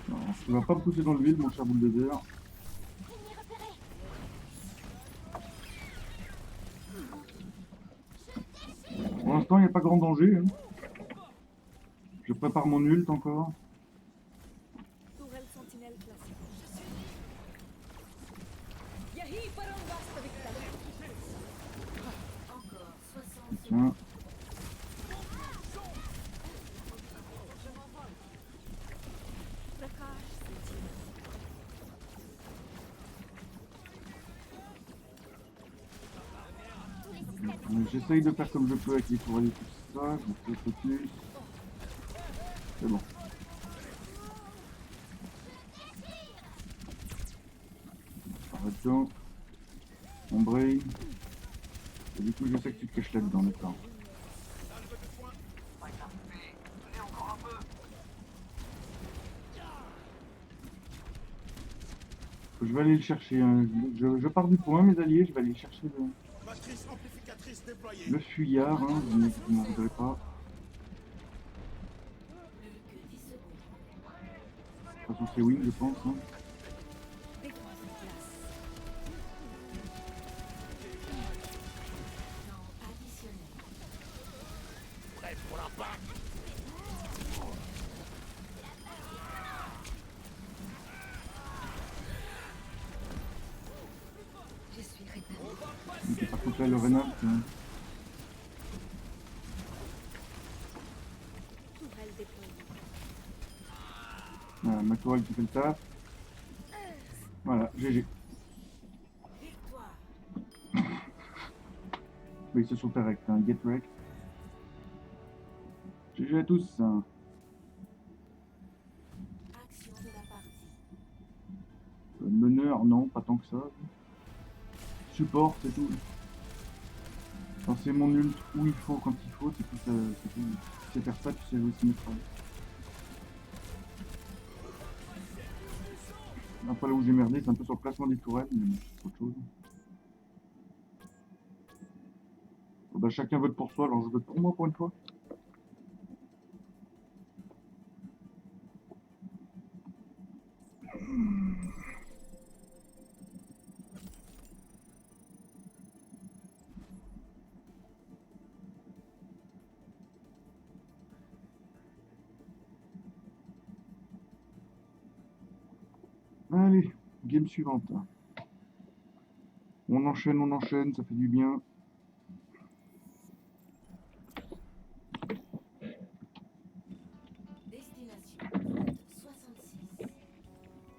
[SPEAKER 1] Non, tu vas pas me pousser dans le vide, mon cher boule de verre. Pour l'instant, il n'y a pas grand danger. Hein. Je prépare mon ult encore.
[SPEAKER 5] Tourelle sentinelle classée.
[SPEAKER 7] Encore 60.
[SPEAKER 1] Tiens.
[SPEAKER 5] Le crash, c'est divin.
[SPEAKER 1] J'essaye de faire comme je peux avec les tourelles et tout ça. Je me fais focus. C'est bon. Arrête-toi. Mon brain. Et du coup, je sais que tu te caches là-dedans, d'accord. Je vais aller le chercher. Hein. Je pars du point, mes alliés. Je vais aller chercher
[SPEAKER 3] Matrice amplificatrice déployée.
[SPEAKER 1] le fuyard. Hein. Vous ne m'en voudrez pas.
[SPEAKER 7] Plus que 10 secondes.
[SPEAKER 1] De toute façon, c'est win, je pense. Hein.
[SPEAKER 5] Défense en place.
[SPEAKER 7] Temps additionnel.
[SPEAKER 4] Je suis rétabli.
[SPEAKER 1] Ok, par contre là, le renard,
[SPEAKER 5] Tourelle déployée.
[SPEAKER 1] voilà, ma tourelle qui fait le taf. Voilà, GG.
[SPEAKER 8] Victoire.
[SPEAKER 1] Oui, ce sont corrects, hein. Get wrecked. GG à tous.
[SPEAKER 8] Action de la partie.
[SPEAKER 1] Meneur, non, pas tant que ça. Support, c'est tout. Lancer mon ult où il faut, quand il faut, c'est tout. C'est tout. Tu sais faire ça, tu sais aussi mettre. Après là où j'ai merdé, c'est un peu sur le placement des tourelles, mais bon, c'est autre chose. Bon, bah, chacun vote pour soi, alors je vote pour moi pour une fois. Allez, game suivante. On enchaîne, ça fait du bien.
[SPEAKER 8] Destination. Route 66.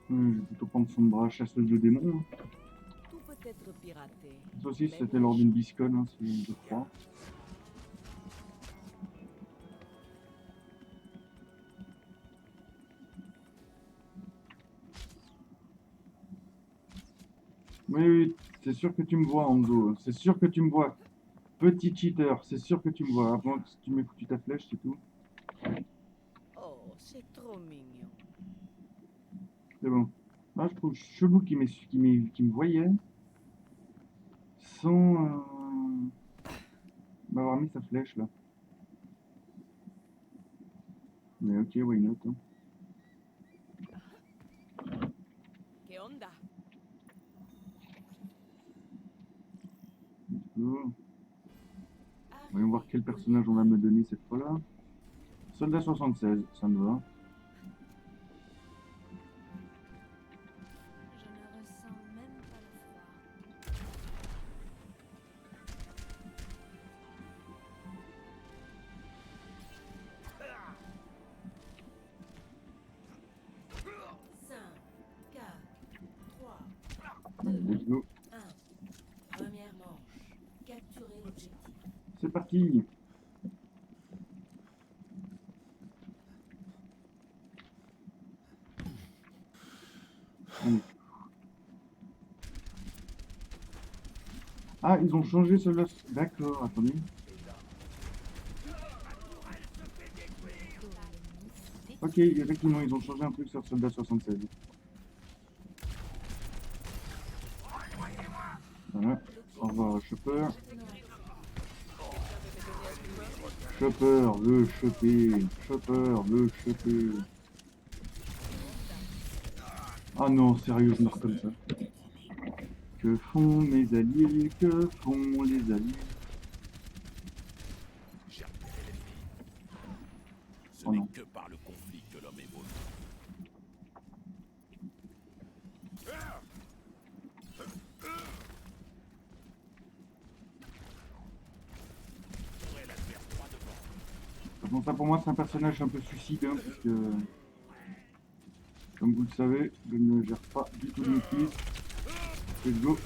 [SPEAKER 1] Je vais plutôt prendre son bras chasseuse de démons. Hein.
[SPEAKER 9] Tout peut être piraté.
[SPEAKER 1] Ça aussi, c'était lors d'une biscone, hein, je crois. Oui, oui, c'est sûr que tu me vois, Anzo. C'est sûr que tu me vois. Petit cheater, c'est sûr que tu me vois. Avant que tu m'aies foutu ta flèche, c'est tout.
[SPEAKER 9] Oh, c'est trop mignon.
[SPEAKER 1] C'est bon. Là, je trouve chelou qui me voyait sans m'avoir mis sa flèche là. Mais ok, why not. Hein.
[SPEAKER 9] Que onda?
[SPEAKER 1] Go. Voyons voir quel personnage on va me donner cette fois-là. Soldat 76, ça me va.
[SPEAKER 5] Je ne ressens même pas le froid.
[SPEAKER 8] 5, 4, 3,
[SPEAKER 1] Let's go.
[SPEAKER 8] 1. Première manche. Capturer l'objectif.
[SPEAKER 1] C'est parti. Allez. Ah, ils ont changé cela. D'accord, attendez. Ok, effectivement, ils ont changé un truc sur Soldat 76. Voilà. Au revoir, Chopper. Chopper, le choper. Chopper, le choper. Ah non, sérieux, je meurs comme ça. Que font mes alliés? Que font les alliés?
[SPEAKER 2] J'ai repéré l'ennemi. Ce
[SPEAKER 1] Oh
[SPEAKER 2] n'est
[SPEAKER 1] non.
[SPEAKER 2] que par le conflit que l'homme évolue. J'aurai l'adversaire droit devant.
[SPEAKER 1] Bon, ça pour moi c'est un personnage un peu suicide, hein, puisque comme vous le savez, je ne gère pas du tout les kills. Let's go.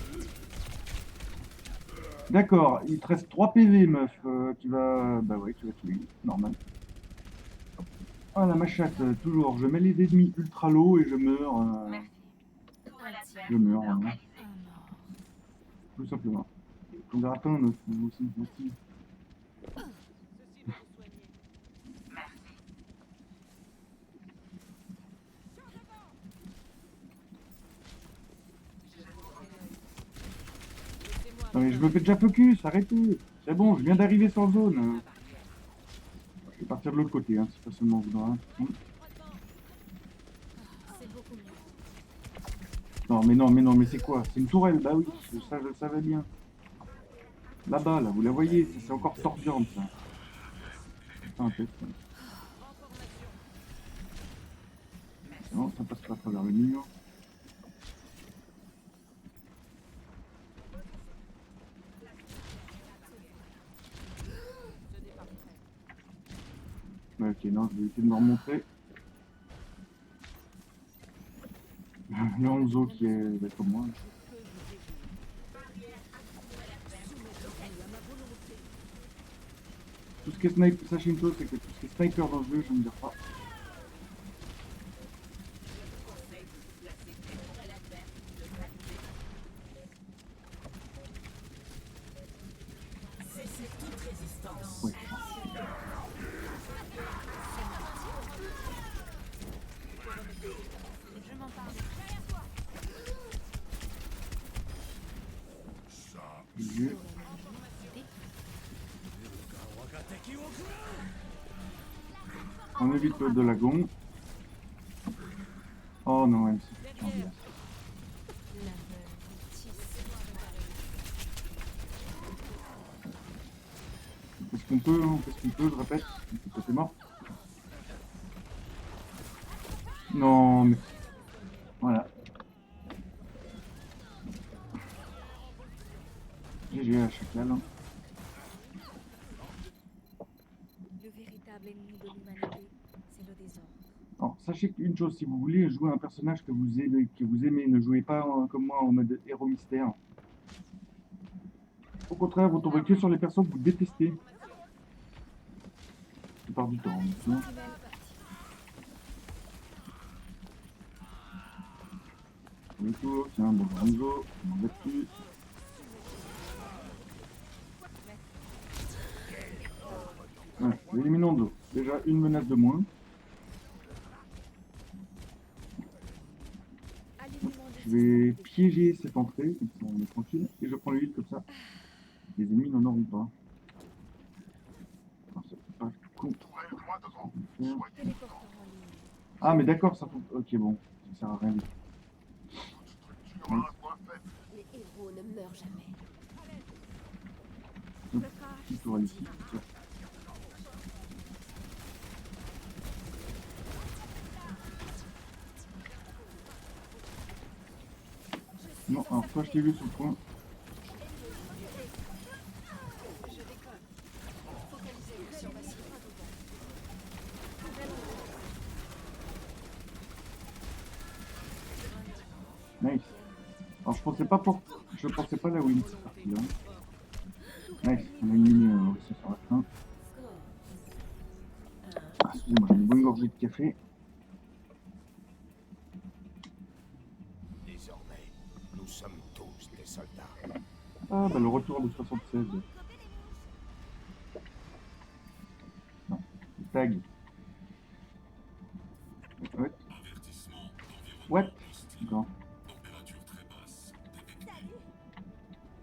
[SPEAKER 1] D'accord, il te reste 3 PV meuf, tu vas... Bah ouais, tu vas tuer, normal. Ah la machette, toujours, je mets les ennemis ultra low et je meurs. Je meurs, hein, tout simplement. On verra pas meuf, moi aussi, merci.
[SPEAKER 9] Ceci va vous soigner. Laissez-moi
[SPEAKER 1] Non mais je me fais déjà focus, arrêtez. C'est bon, je viens d'arriver sur zone. Je vais partir de l'autre côté, hein, si personne m'en voudra.
[SPEAKER 5] C'est beaucoup mieux.
[SPEAKER 1] Non mais c'est quoi? C'est une tourelle, bah oui, ça je le savais bien. Là-bas, là, vous la voyez, c'est encore tordiante ça. faire un test. Non, ça passe pas à travers le mur. Ouais, ok, non, je vais essayer de me remontrer. Lonzo qui est comme moi. Tout ce qui est sniper, sachez une chose, c'est que tout ce qui est sniper dans le jeu, je ne me dire pas.
[SPEAKER 8] Cessez toute résistance.
[SPEAKER 1] Oui.
[SPEAKER 6] Je m'en parle.
[SPEAKER 1] Dieu. On évite le Delagon. Oh non, elle s'est fait en glace. Est-ce qu'on peut, je répète, c'est mort. Non, mais... Voilà. GG à chacal. Hein.
[SPEAKER 5] Le véritable ennemi de l'humanité, c'est le désordre.
[SPEAKER 1] Alors, sachez qu'une chose, si vous voulez jouer un personnage que vous aimez, ne jouez pas comme moi en mode héros mystère. Au contraire, vous tomberez que sur les personnes que vous détestez. La plupart du temps. Hein. Le tour, tiens, bon, Renzo, on en va dessus. Ouais, éliminons d'eau. Déjà une menace de moins. Je vais piéger cette entrée, comme ça on est tranquille, et je prends l'huile comme ça. Les ennemis n'en auront pas. Alors, ça fait pas con. Ah mais d'accord, ça faut... Ok bon, ça sert à rien. Nice.
[SPEAKER 5] Les héros ne meurent jamais.
[SPEAKER 1] Hop, petit tour ici. Tiens. Non, alors toi je t'ai vu sur le point.
[SPEAKER 4] Je décolle. Focalisez-vous sur ma cible.
[SPEAKER 1] Nice. Alors je pensais pas la win cette partie-là. Nice, on a éliminé aussi sur la fin. Ah, excusez-moi, j'ai une bonne gorgée de café.
[SPEAKER 2] Désormais, nous sommes tous des soldats.
[SPEAKER 1] Ah bah le retour de 76. Non, le tag. What? What? D'accord.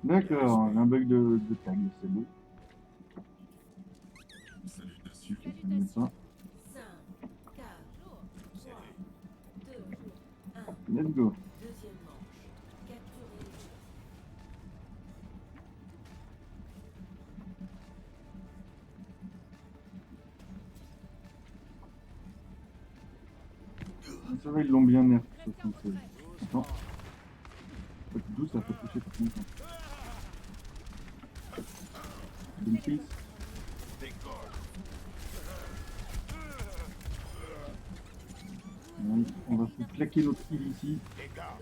[SPEAKER 1] D'accord, j'ai un bug de tag, c'est beau. Ok, ça me met ça.
[SPEAKER 8] 5, 4, 3, 2, 1.
[SPEAKER 1] Let's go.
[SPEAKER 8] Deuxième manche. Capturez les choses.
[SPEAKER 1] Ça va, ils l'ont bien nerf, 76. Attends. D'où ça fait toucher par contre. Benefits. On va se claquer notre heal ici.
[SPEAKER 2] C'est l'heure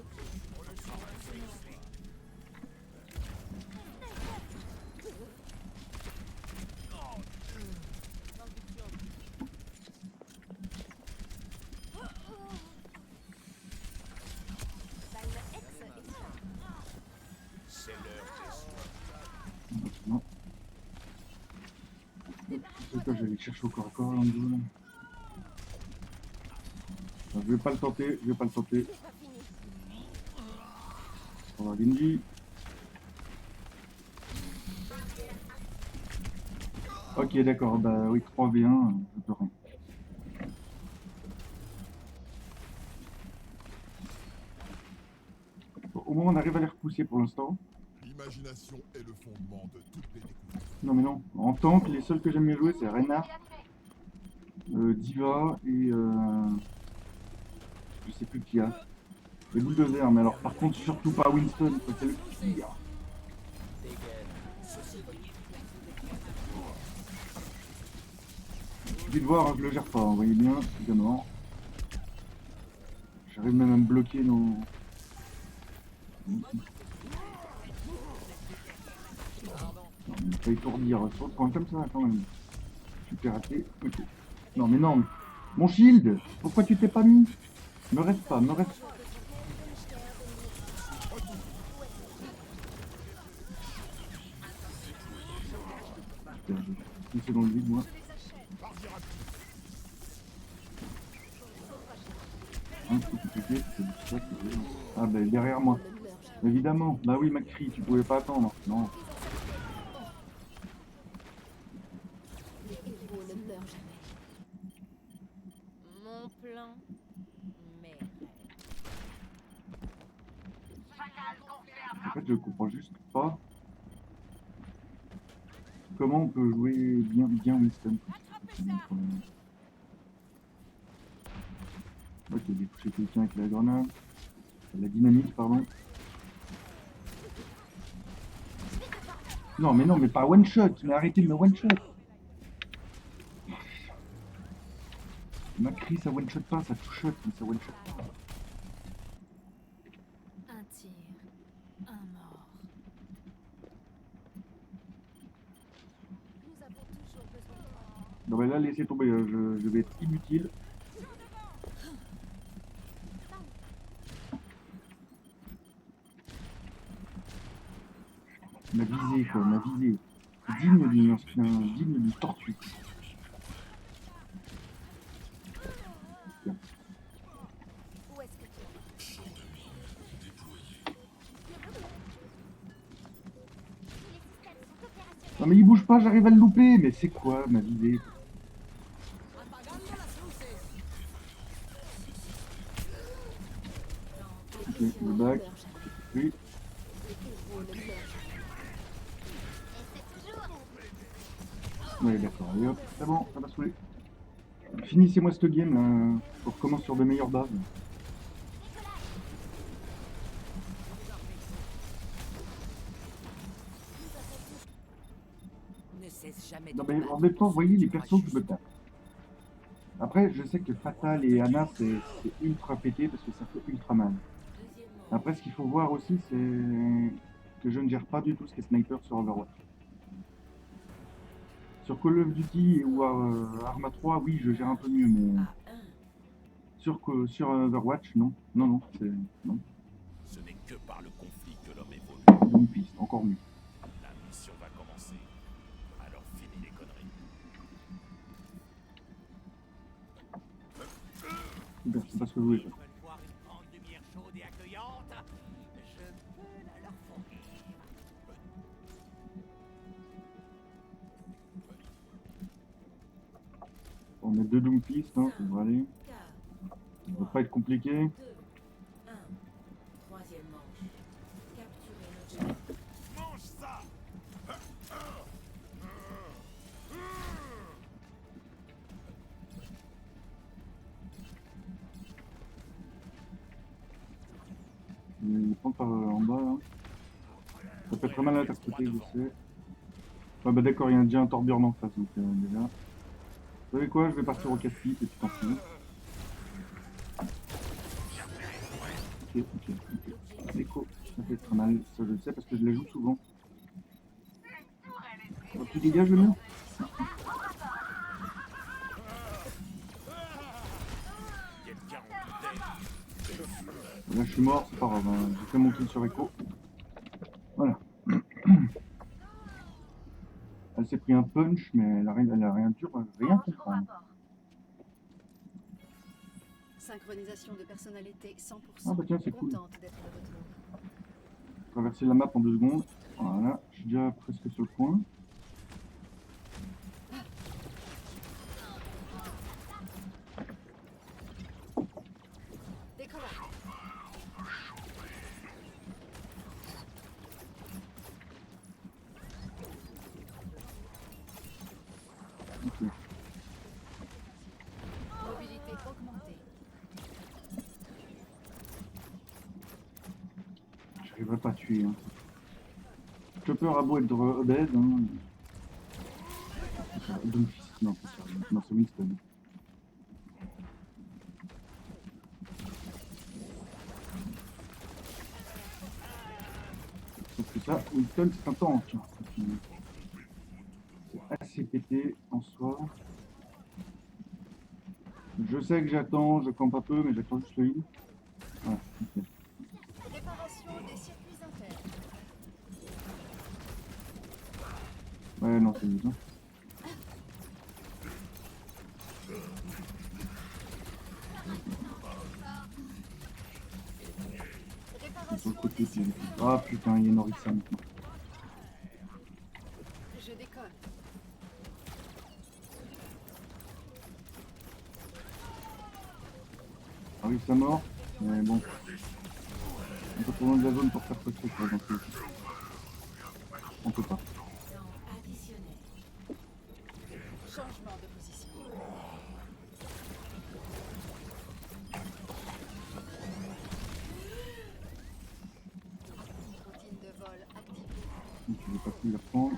[SPEAKER 2] des soins.
[SPEAKER 1] Non. C'est quoi, j'allais chercher au corps à corps, Lanzo, là. Non, je vais pas le tenter, On va Genji. Ok, d'accord, bah oui, 3v1, je peux rien. Bon, au moins, on arrive à les repousser pour l'instant.
[SPEAKER 10] L'imagination est le fondement de toutes les découvertes.
[SPEAKER 1] Non mais non, en tank, les seuls que j'aime bien jouer, c'est Reinhardt Diva et je sais plus qui a. Les bulldozers, mais alors par contre surtout pas Winston, c'est le pire. Il suffit de voir, hein, je le gère pas, vous voyez bien, évidemment. J'arrive même à me bloquer nos... Il faut étourdir sur le coin comme ça quand même. Super raté. Ok. Non mais non. Mon shield, pourquoi tu t'es pas mis? Me reste pas, me reste pas. Putain, j'ai 1 seconde vide moi. Ah ben derrière moi. Évidemment. Bah oui McCree, tu pouvais pas attendre. Non.
[SPEAKER 5] Les héros ne meurent jamais.
[SPEAKER 7] Mon plan. Mais.
[SPEAKER 1] En fait je comprends juste pas comment on peut jouer bien Winston. Ok, j'ai touché quelqu'un avec la grenade. La dynamite, pardon. Non, mais pas one shot. Mais arrêtez de me one shot. Macri, ça one shot pas, ça two shot, mais ça one shot pas.
[SPEAKER 7] Un tir. Un mort.
[SPEAKER 5] Nous avons toujours besoin de...
[SPEAKER 1] Non, mais là, laissez tomber, je vais être inutile. Ma visée, quoi, ma visée. Digne d'une tortue. Tiens.
[SPEAKER 5] Où est-ce que tu es?
[SPEAKER 1] Non mais il bouge pas, j'arrive à le louper. Mais c'est quoi ma visée? Ok, le bac. Oui. Ouais, d'accord, allez hop, c'est bon, ça va saouler. Finissez-moi cette game là, on recommence sur de meilleures bases.
[SPEAKER 9] Ne cesse jamais
[SPEAKER 1] Non
[SPEAKER 9] de
[SPEAKER 1] mais
[SPEAKER 9] te
[SPEAKER 1] en
[SPEAKER 9] battre
[SPEAKER 1] même temps, vous
[SPEAKER 9] pour
[SPEAKER 1] voyez
[SPEAKER 9] ce
[SPEAKER 1] les
[SPEAKER 9] que tu
[SPEAKER 1] persos
[SPEAKER 9] crois
[SPEAKER 1] que je me
[SPEAKER 9] juste.
[SPEAKER 1] tape. Après, je sais que Fatal et Anna c'est ultra pété parce que ça fait ultra mal. Après, ce qu'il faut voir aussi, c'est que je ne gère pas du tout ce qui est sniper sur Overwatch. Sur Call of Duty ou Arma 3, oui, je gère un peu mieux, mais sur Overwatch, non. Non, c'est... Non.
[SPEAKER 2] Ce n'est que par le conflit que l'homme évolue.
[SPEAKER 1] Bonne piste, encore mieux.
[SPEAKER 2] La mission va commencer. Alors fini les conneries.
[SPEAKER 1] Super, c'est pas ce que je voulais faire.
[SPEAKER 3] Ils veulent voir une grande lumière chaude et accueillante. Je peux la leur fournir.
[SPEAKER 1] On a 2 Doomfist, hein, ça devrait aller.
[SPEAKER 7] 4,
[SPEAKER 1] Ça va pas être compliqué.
[SPEAKER 7] 2, 1. Troisième manche. Capturez l'objet.
[SPEAKER 2] Mange ça!
[SPEAKER 1] Il prend par en bas là. Ça fait très mal à interpréter, je sais. Ah bah d'accord, il y a déjà un Torbjörn en face, donc déjà. Vous savez quoi, je vais partir au 4 feet et puis tant pis. Ok. L'écho, ça fait très mal, ça je le sais parce que je la joue souvent. Oh, tu dégages le mur?
[SPEAKER 2] Quelqu'un en doutait.
[SPEAKER 1] Là je suis mort, c'est pas grave, hein. J'ai fait mon kill sur Echo. Voilà. Elle s'est pris un punch, mais elle a rien dur, rien comprendre.
[SPEAKER 4] Synchronisation de personnalité 100%.
[SPEAKER 1] Ah bah tiens, c'est cool.
[SPEAKER 4] Contente d'être de retour.
[SPEAKER 1] Traverser la map en 2 secondes. Voilà, je suis déjà presque sur le point.
[SPEAKER 4] Décollage.
[SPEAKER 1] Ok. devrait pas tuer. Hein. Chopper a beau être dead. Hein. Doomfist, non, c'est ça. Non, c'est Winston. Sauf que ça, Winston, c'est un tank. C'est assez pété en soi. Je sais que j'attends, je campe un peu, mais j'attends juste le heal. Voilà, ok.
[SPEAKER 4] Réparation des circuits internes.
[SPEAKER 1] Ouais, non, c'est amusant. Sur le côté, c'est... Ah putain, il y a Norissa maintenant.
[SPEAKER 4] Je décolle.
[SPEAKER 1] Norissa mort, mais bon. On peut tourner de la zone pour faire quoi que ce soit dans ce cas. On peut pas.
[SPEAKER 7] Temps additionnel.
[SPEAKER 4] Changement de position. Routine de vol activée.
[SPEAKER 1] Donc je vais pas pu la prendre.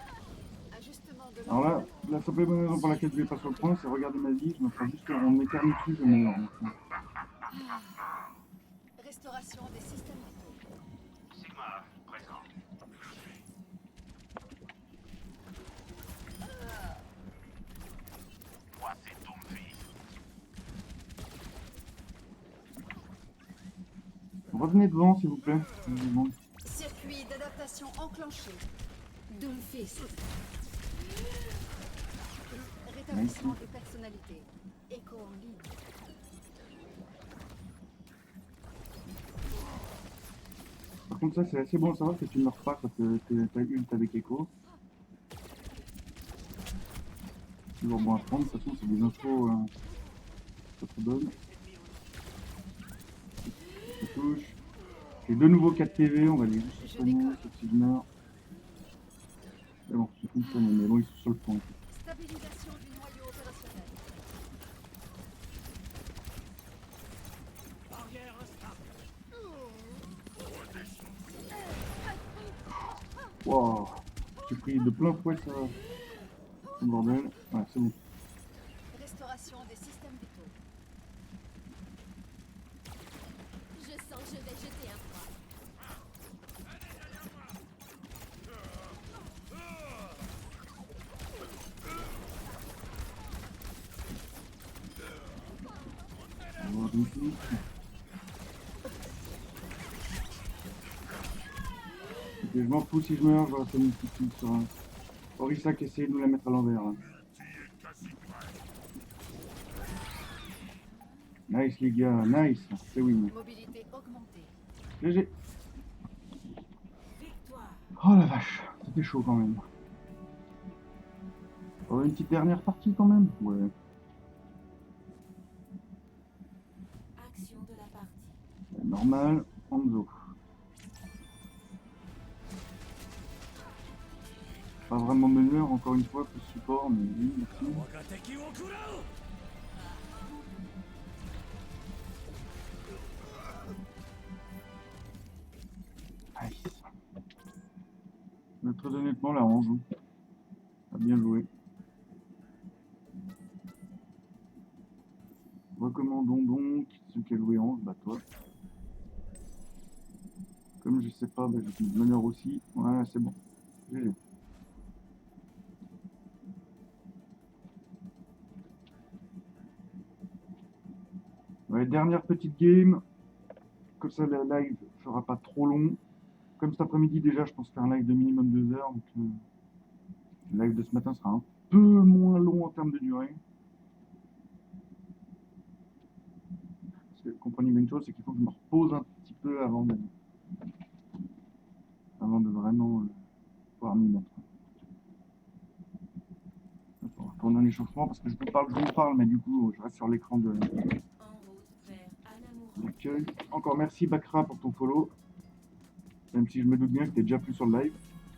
[SPEAKER 4] Ajustement de
[SPEAKER 1] Alors là,
[SPEAKER 4] l'envol.
[SPEAKER 1] la simple raison pour laquelle je vais pas sur le point, c'est regarder ma vie, je me ferai juste en éternel dessus, je meurs.
[SPEAKER 4] Restauration des systèmes vitaux.
[SPEAKER 3] Sigma, présent. Moi, c'est Doomfist.
[SPEAKER 1] Revenez devant, s'il vous plaît. Je vous demande.
[SPEAKER 4] Circuit d'adaptation enclenché. Doomfist. Rétablissement de personnalité. Écho en ligne.
[SPEAKER 1] Par contre, ça, c'est assez bon à savoir que tu ne meurs pas quand t'as ult avec Echo. Toujours bon à prendre, de toute façon, c'est des infos pas trop bonnes. Ça touche. J'ai de nouveau 4 PV, on va les juste soigner, ceux qui meurent. C'est bon, c'est tout soigné, mais bon, ils sont sur le point.
[SPEAKER 4] Stabilisation du noyau opérationnel.
[SPEAKER 1] Wow, j'ai pris de plein fouet ça. Ce bordel. Ouais, c'est bon.
[SPEAKER 4] Restauration des systèmes vitaux.
[SPEAKER 5] Je sens que je vais jeter un froid.
[SPEAKER 1] On va voir une petite. Ok, je m'en fous si je meurs, je vais rester une petite fille sur un. Orisa qui essaie de nous la mettre à l'envers. Là. Nice les gars, nice, c'est win.
[SPEAKER 4] Mobilité augmentée.
[SPEAKER 1] GG.
[SPEAKER 7] Victoire.
[SPEAKER 1] Oh la vache, c'était chaud quand même. On va une petite dernière partie quand même. Ouais.
[SPEAKER 7] Action de la partie.
[SPEAKER 1] Normal, Hanzo. Pas vraiment meneur, encore une fois, plus support, mais oui, merci. Nice. Mais très honnêtement, la range. A bien joué. Recommandons donc ceux qui a joué Ange, bah toi. Comme je sais pas, bah j'ai mis meneur aussi. Voilà, c'est bon. GG. Ouais, dernière petite game. Comme ça, le live sera pas trop long. Comme cet après-midi, déjà, je pense faire un live de minimum 2 heures. Donc, le live de ce matin sera un peu moins long en termes de durée. Parce que comprenez bien une chose, c'est qu'il faut que je me repose un petit peu avant de vraiment pouvoir m'y mettre. On va retourner en échauffement parce que je vous parle, mais du coup, je reste sur l'écran de
[SPEAKER 7] En route vers Anamoura.
[SPEAKER 1] l'accueil. Encore merci Bakra pour ton follow. Même si je me doute bien que tu es déjà plus sur le live.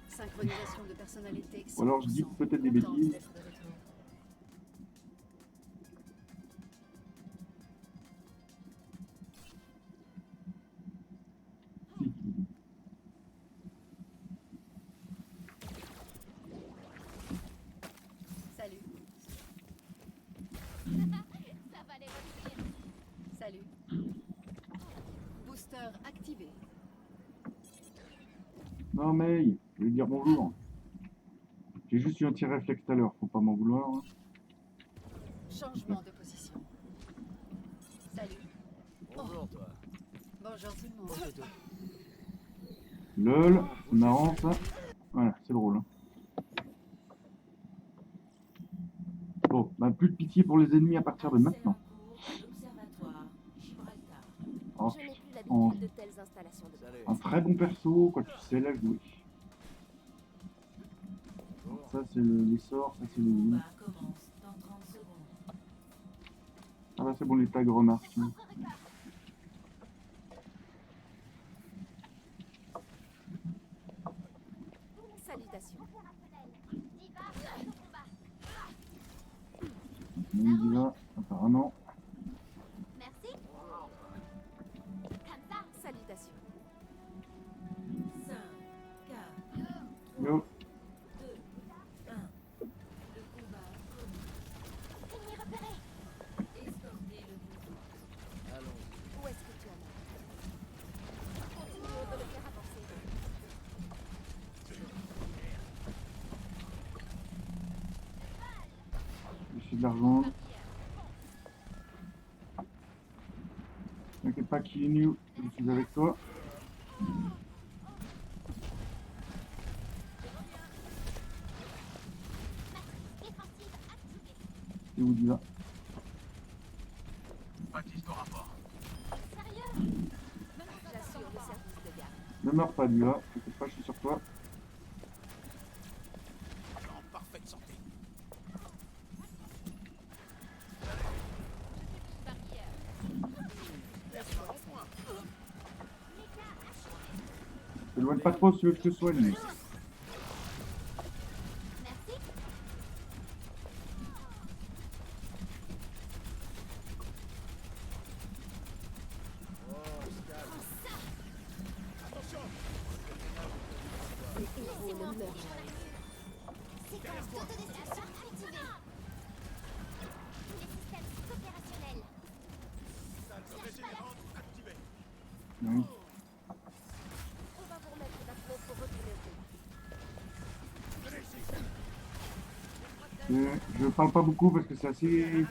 [SPEAKER 4] Synchronisation de personnalité.
[SPEAKER 1] Ou alors je dis
[SPEAKER 4] 100%.
[SPEAKER 1] peut-être des
[SPEAKER 4] Contente
[SPEAKER 1] bêtises.
[SPEAKER 4] d'être de retour.
[SPEAKER 1] Si.
[SPEAKER 4] Réflecteur activé.
[SPEAKER 1] Non, mais je vais dire bonjour. J'ai juste eu un tir réflexe tout à l'heure, faut pas m'en vouloir. Hein.
[SPEAKER 4] Changement de position. Salut.
[SPEAKER 3] Bonjour, toi.
[SPEAKER 4] Bonjour tout le monde.
[SPEAKER 3] Bonjour, toi.
[SPEAKER 1] LOL, c'est marrant ça. Voilà, c'est drôle. Hein. Bon, bah plus de pitié pour les ennemis à partir de maintenant.
[SPEAKER 7] L'observatoire Gibraltar.
[SPEAKER 1] Oh,
[SPEAKER 5] Je n'ai plus
[SPEAKER 1] en,
[SPEAKER 5] l'habitude de telles installations de
[SPEAKER 3] Salut.
[SPEAKER 1] un très bon perso, quoi, tu sais la jouer.
[SPEAKER 3] Bonjour.
[SPEAKER 1] Ça c'est les sorts, ça c'est les...
[SPEAKER 7] Combat commence dans 30 secondes.
[SPEAKER 1] Ah bah c'est bon, les tags remarquent. Hein.
[SPEAKER 5] Salutations.
[SPEAKER 1] On y va, apparemment.
[SPEAKER 5] Merci. Salutations.
[SPEAKER 7] 5, 4,
[SPEAKER 1] Yo,
[SPEAKER 7] 2, 1. Le combat commence. Escortez le mouvement.
[SPEAKER 3] Allons.
[SPEAKER 5] Où est-ce que tu en es? Continuons de le faire avancer.
[SPEAKER 1] je suis de l'argent. T'inquiète pas, Kiinu, je suis avec toi. Et où tu vas?
[SPEAKER 5] J'assure le service de garde.
[SPEAKER 1] Ne meurs pas, lui là, t'inquiète pas, je suis sur toi.
[SPEAKER 2] En parfaite santé.
[SPEAKER 1] T'éloigne pas trop si tu veux que je te soigne.
[SPEAKER 5] Les héros ne meurent jamais.
[SPEAKER 10] Séquence d'autodestruction activée. Tous les systèmes sont opérationnels.
[SPEAKER 1] Oui.
[SPEAKER 5] On va vous remettre d'aplomb pour retourner au combat.
[SPEAKER 1] Je parle pas beaucoup parce que c'est assez...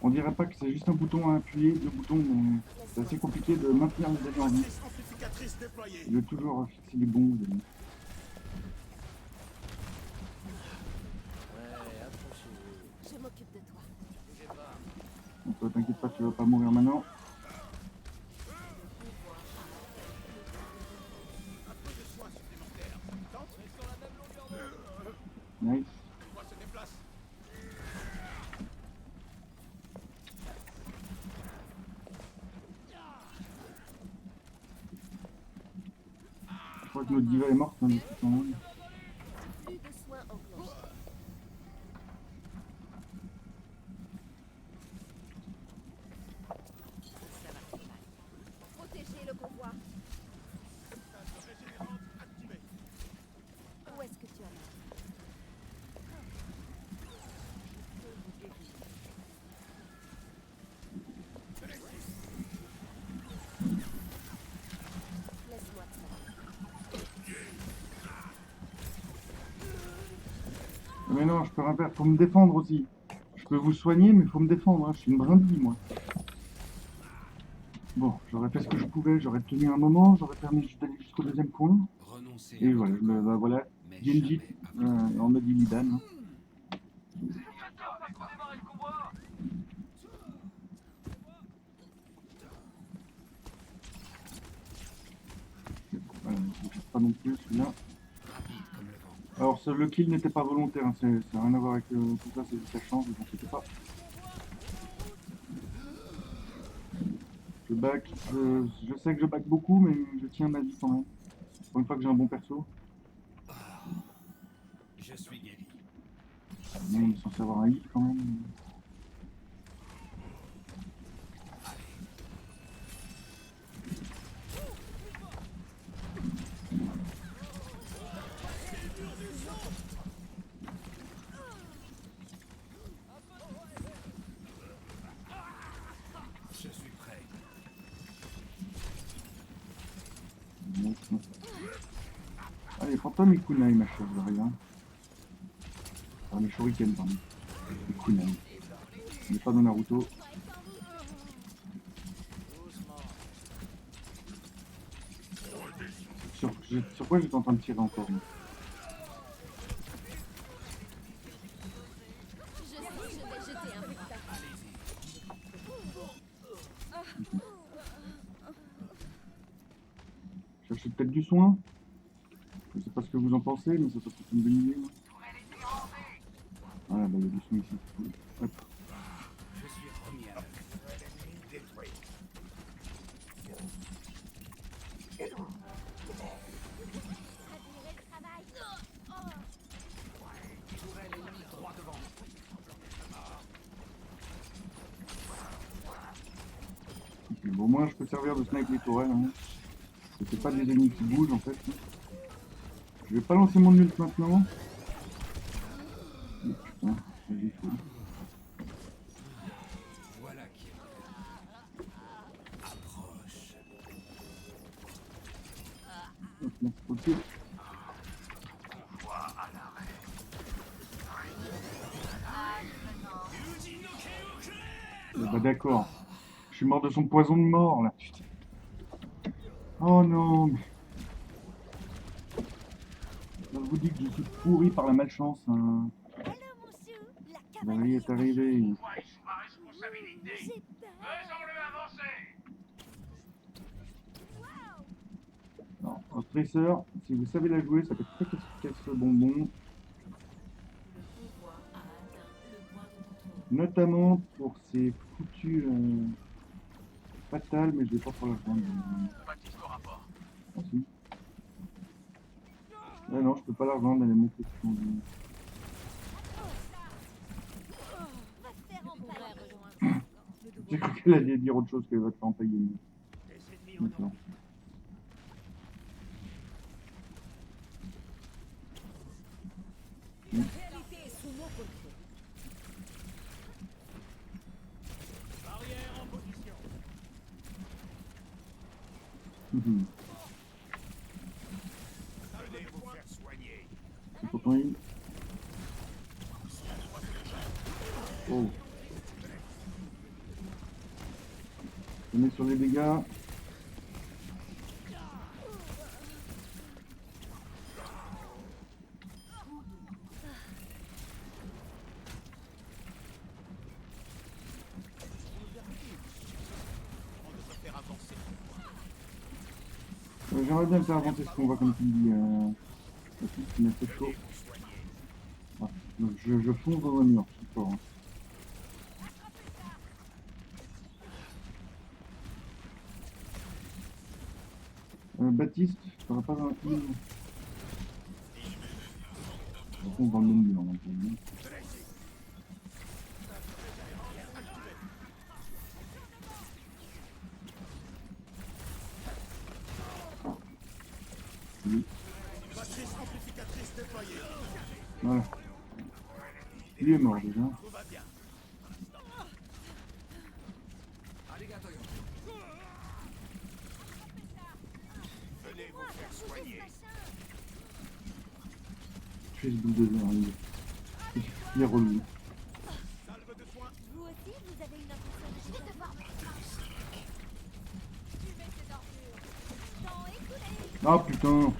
[SPEAKER 1] On dirait pas que c'est juste un bouton à appuyer, deux boutons, mais c'est assez compliqué de maintenir les ennemis en vie.
[SPEAKER 2] Amplificatrice déployée.
[SPEAKER 1] Je veux toujours fixer les bons ennemis.
[SPEAKER 3] Ouais, approchez-vous.
[SPEAKER 5] Je m'occupe de toi.
[SPEAKER 3] Bougez pas.
[SPEAKER 1] Donc toi t'inquiète pas, tu vas pas mourir maintenant.
[SPEAKER 2] Un peu de soin supplémentaire. Tente. Mais sur la même longueur d'onde.
[SPEAKER 1] Nice.
[SPEAKER 2] Moi se déplace.
[SPEAKER 1] Je crois que notre diva est morte, hein, du coup, quand même.
[SPEAKER 5] Plus de soins enclenchés. Ça va faire mal. Protégez le convoi.
[SPEAKER 2] Régénérante activée.
[SPEAKER 5] Où est-ce que tu en es? Laisse-moi te faire.
[SPEAKER 1] Mais non, je peux rien faire, faut me défendre aussi. Je peux vous soigner, mais faut me défendre, hein. Je suis une brindille, moi. Bon, j'aurais fait ce que je pouvais, j'aurais tenu un moment, j'aurais permis d'aller jusqu'au deuxième point.
[SPEAKER 11] Renoncez
[SPEAKER 1] Et
[SPEAKER 11] à
[SPEAKER 1] voilà,
[SPEAKER 11] votre plan,
[SPEAKER 1] bah, voilà,
[SPEAKER 11] mais
[SPEAKER 1] Genji,
[SPEAKER 11] jamais à votre
[SPEAKER 1] en mode Illidan. Hein. Voilà, je ne pas non plus celui-là.
[SPEAKER 11] rapide comme le vent.
[SPEAKER 1] Alors le kill n'était pas volontaire, hein, ça n'a rien à voir avec tout ça, c'est juste la chance, ne vous inquiétez pas. Je back, je sais que je back beaucoup, mais je tiens ma vie quand même. Pour une fois que j'ai un bon perso,
[SPEAKER 11] Je suis guéri.
[SPEAKER 1] on est censé avoir un hit quand même.
[SPEAKER 11] Je suis prêt.
[SPEAKER 1] Fantôme et kunai, ma chère, rien. Enfin, les shurikens, pardon. Les kunai. On n'est pas dans Naruto. Sur quoi j'étais en train de tirer encore moi.
[SPEAKER 4] Je sais que je vais jeter un peu ça.
[SPEAKER 1] Cherchez peut-être du soin. Je sais pas ce que vous en pensez, mais ça peut être une bonne idée. Moi. Voilà, bah il y a du soin ici. Hop.
[SPEAKER 11] Je suis remis à la
[SPEAKER 2] Détruit.
[SPEAKER 10] Admirer le travail.
[SPEAKER 2] Tourelle ennemie droit devant.
[SPEAKER 1] Et bon, au moins je peux servir de snipe les tourelles. Hein. C'est pas des ennemis qui bougent en fait. Je vais pas lancer mon ult maintenant. Oh, putain, j'ai fou.
[SPEAKER 11] voilà qui est. Approche.
[SPEAKER 1] Hop là, ok. Bah d'accord. Je suis mort de son poison de mort là. Putain. Oh non. Mais... Je vous dis que je suis pourri par la malchance. Hein.
[SPEAKER 10] Hello, mon chou. La
[SPEAKER 1] La
[SPEAKER 10] cavalerie
[SPEAKER 1] vie est arrivée.
[SPEAKER 2] Sous ma responsabilité.
[SPEAKER 10] J'ai peur.
[SPEAKER 2] Faisons-le avancer.
[SPEAKER 1] Alors, un tracer, si vous savez la jouer, ça peut être très efficace ce bonbon.
[SPEAKER 7] Le pouvoir a atteint le point de contrôle.
[SPEAKER 1] Notamment pour ces foutus fatales, mais je vais pas pour la rejoindre.
[SPEAKER 2] Baptiste au rapport.
[SPEAKER 1] Ah si. Ah non, je peux pas la rejoindre, elle est montée sur mon...
[SPEAKER 10] Va te faire
[SPEAKER 4] Je
[SPEAKER 10] empailler.
[SPEAKER 4] pourrais rejoindre le nouveau.
[SPEAKER 1] J'ai cru qu'elle allait dire autre chose qu'elle va te faire empailler.
[SPEAKER 2] Des ennemis en
[SPEAKER 1] D'accord.
[SPEAKER 9] La réalité est sous mon contrôle.
[SPEAKER 2] Barrière en position.
[SPEAKER 1] Mhm.
[SPEAKER 2] Venez vous faire soigner.
[SPEAKER 1] C'est pour ton heal. Oh. Je mets sur les dégâts.
[SPEAKER 2] On devrait faire avancer.
[SPEAKER 1] J'aimerais bien faire avancer ce combat comme tu le dis. La piste qui m'a fait chaud. Ah, donc je fonce dans un mur, c'est fort. Hein. Baptiste, t'auras pas un heal. Je fonce dans le même mur, donc. Oui.
[SPEAKER 2] Matrice amplificatrice déployée.
[SPEAKER 1] Voilà. Il est mort déjà.
[SPEAKER 2] Tout va bien.
[SPEAKER 11] Arigato yo.
[SPEAKER 2] Venez vous faire soigner.
[SPEAKER 1] Je fais ce bulldozer, il est relou.
[SPEAKER 2] Salve de soins.
[SPEAKER 10] Vous aussi, vous avez une impression de juste devoir fumer ces ordures. Temps écoulé.
[SPEAKER 1] Ah putain.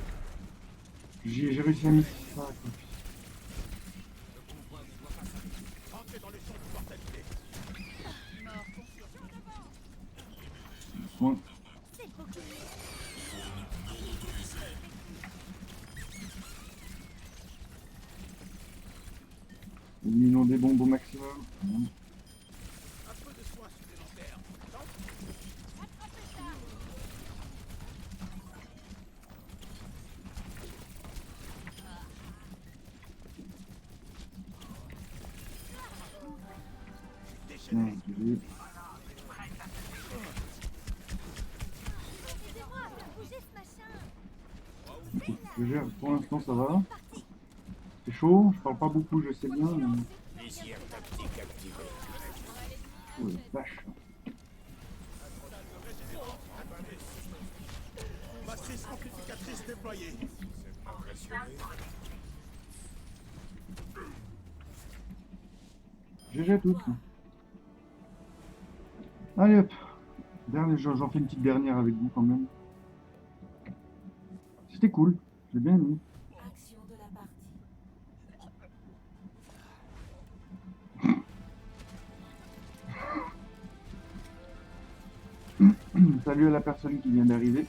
[SPEAKER 1] J'ai réussi à mettre ça. Quoi.
[SPEAKER 2] Entrez dans les champs de mortalité.
[SPEAKER 4] Mort confirmé.
[SPEAKER 1] Soin.
[SPEAKER 10] C'est le bouclier.
[SPEAKER 1] Éliminons des bombes au maximum.
[SPEAKER 2] Un peu de soins supplémentaires.
[SPEAKER 1] Tiens, excusez.
[SPEAKER 10] Aidez-moi à faire bouger ce machin.
[SPEAKER 1] Ok, je gère. Pour l'instant ça va. C'est chaud, je parle pas beaucoup, je sais bien. Mais...
[SPEAKER 2] Visière tactique activée.
[SPEAKER 1] Oh la vache.
[SPEAKER 2] Matrice amplificatrice déployée.
[SPEAKER 1] GG à tous. Allez hop. J'en fais une petite dernière avec vous quand même. C'était cool. J'ai bien aimé.
[SPEAKER 7] Action de la partie.
[SPEAKER 1] Salut à la personne qui vient d'arriver.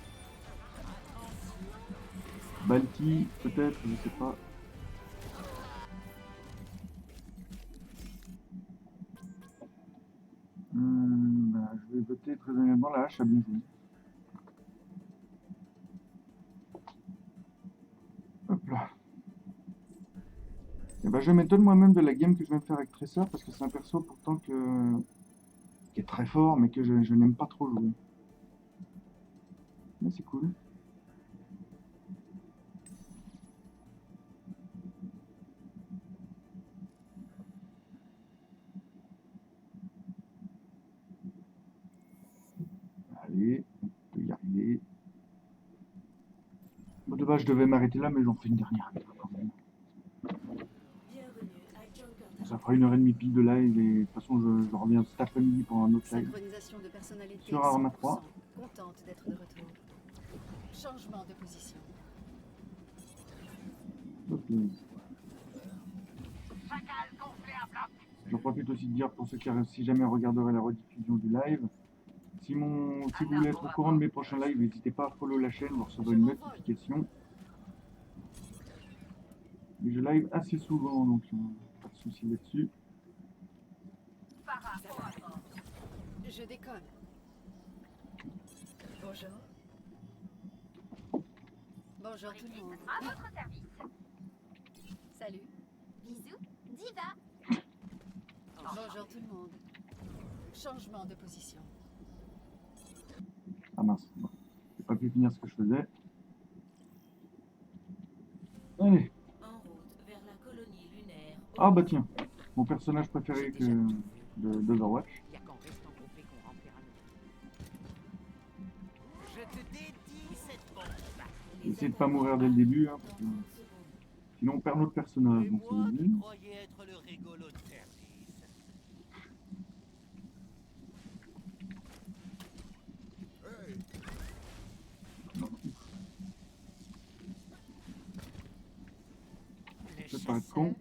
[SPEAKER 1] Balti, peut-être, je sais pas. Bah, je vais voter très honnêtement la hache a bien joué. Hop là. Et bah, je m'étonne moi-même de la game que je viens de faire avec Tracer parce que c'est un perso pourtant qui est très fort mais que je n'aime pas trop jouer. Mais c'est cool. Allez, on peut y arriver. Bon, de base, je devais m'arrêter là, mais j'en fais une dernière avec vous quand même.
[SPEAKER 7] Bienvenue à Junkertown.
[SPEAKER 1] Ça fera 1h30 pile de live et de toute façon, je reviens cet après-midi pour un autre live.
[SPEAKER 4] Synchronisation de personnalité.
[SPEAKER 1] Sur Arma 3.
[SPEAKER 4] 100%. Contente d'être de retour. Changement de position.
[SPEAKER 1] Ok. J'en profite aussi de dire pour ceux qui, si jamais regarderaient la rediffusion du live, si vous voulez être au courant de mes prochains lives, n'hésitez pas à follow la chaîne, vous recevrez une notification. Et je live assez souvent, donc pas de soucis là-dessus.
[SPEAKER 4] Je décolle. Bonjour. Bonjour tout le monde.
[SPEAKER 10] À votre service.
[SPEAKER 4] Salut.
[SPEAKER 10] Bisous, Diva.
[SPEAKER 4] Bonjour tout le monde. Changement de position.
[SPEAKER 1] Ah mince, bon. J'ai pas pu finir ce que je faisais. Allez.
[SPEAKER 7] En route vers la colonie lunaire.
[SPEAKER 1] Ah bah tiens, mon personnage préféré d'Overwatch.
[SPEAKER 3] Il y a qu'en restant groupé qu'on remplira nos... Je te dédie cette bombe.
[SPEAKER 1] Essayez de pas mourir dès le début, hein, parce que sinon on perd notre personnage.
[SPEAKER 3] Et
[SPEAKER 1] Donc
[SPEAKER 3] moi
[SPEAKER 1] c'est
[SPEAKER 3] qui
[SPEAKER 1] bien.
[SPEAKER 3] croyais être le rigolo de service.
[SPEAKER 1] Ça peut paraître con.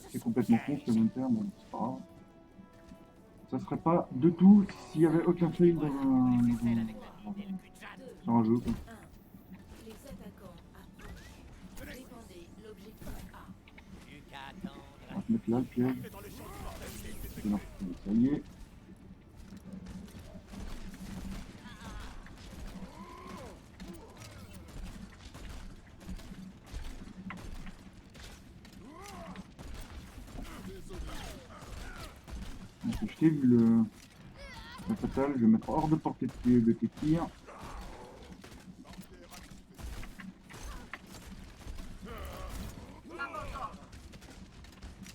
[SPEAKER 1] C'est complètement con ce que je viens de faire, mais c'est pas grave. Ça serait pas de tout s'il y avait aucun fail sur un jeu. Quoi.
[SPEAKER 7] Les attaquants approchent. Défendez l'objectif A.
[SPEAKER 3] Plus qu'à attendre.
[SPEAKER 1] On va se mettre là le piège. Non, ça y est. Je t'ai vu la fatale, je vais mettre hors de portée de tes tirs.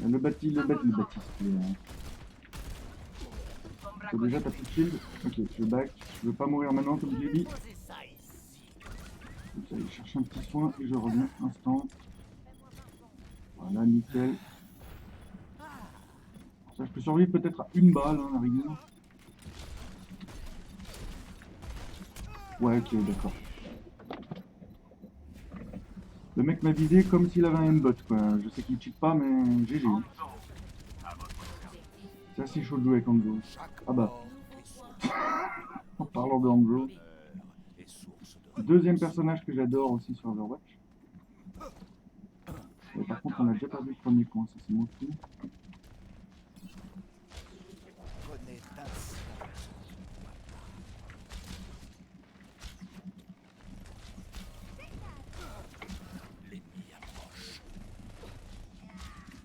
[SPEAKER 1] Le bâtisse. T'as déjà ta petite shield. Ok, je back. Je veux pas mourir maintenant comme je l'ai dit.
[SPEAKER 3] Posez ça ici.
[SPEAKER 1] Je vais aller chercher un petit soin et je reviens instant. Voilà, nickel. Ça, je peux survivre peut-être à une balle, hein, la rigueur. Ouais, ok, d'accord. Le mec m'a visé comme s'il avait un aimbot, quoi. Je sais qu'il cheat pas, mais GG. C'est assez chaud de jouer avec Hanzo. Ah bah. En parlant de Hanzo. Deuxième personnage que j'adore aussi sur Overwatch. Et par contre, on a déjà perdu le premier point, ça c'est mon coup.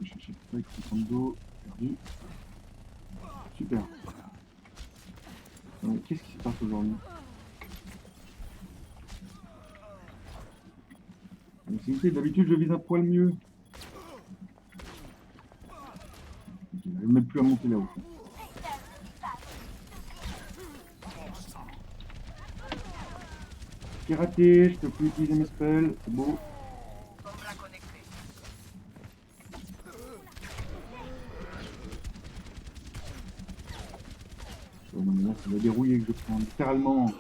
[SPEAKER 1] Je vais chercher le truc avec Hanzo. Perdu. Super. Qu'est-ce qui se passe aujourd'hui? D'habitude je vise un poil mieux. Je n'arrive même plus à monter là-haut. C'est raté, je peux plus utiliser mes spells, c'est beau. Non, mais là, ça va dérouiller que je prends littéralement.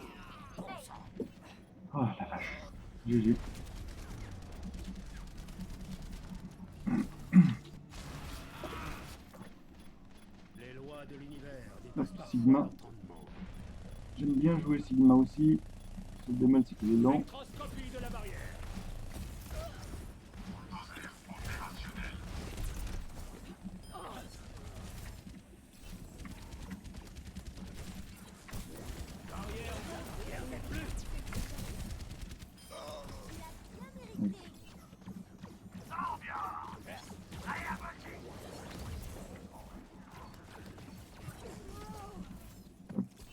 [SPEAKER 1] Oh la vache. GG.
[SPEAKER 2] Les lois de l'univers
[SPEAKER 1] Hop,
[SPEAKER 2] dépassent parfois
[SPEAKER 1] Sigma.
[SPEAKER 2] l'entendement.
[SPEAKER 1] J'aime bien jouer Sigma aussi. Le bémol, c'est qu'il est lent.
[SPEAKER 2] Microscopie de la barrière.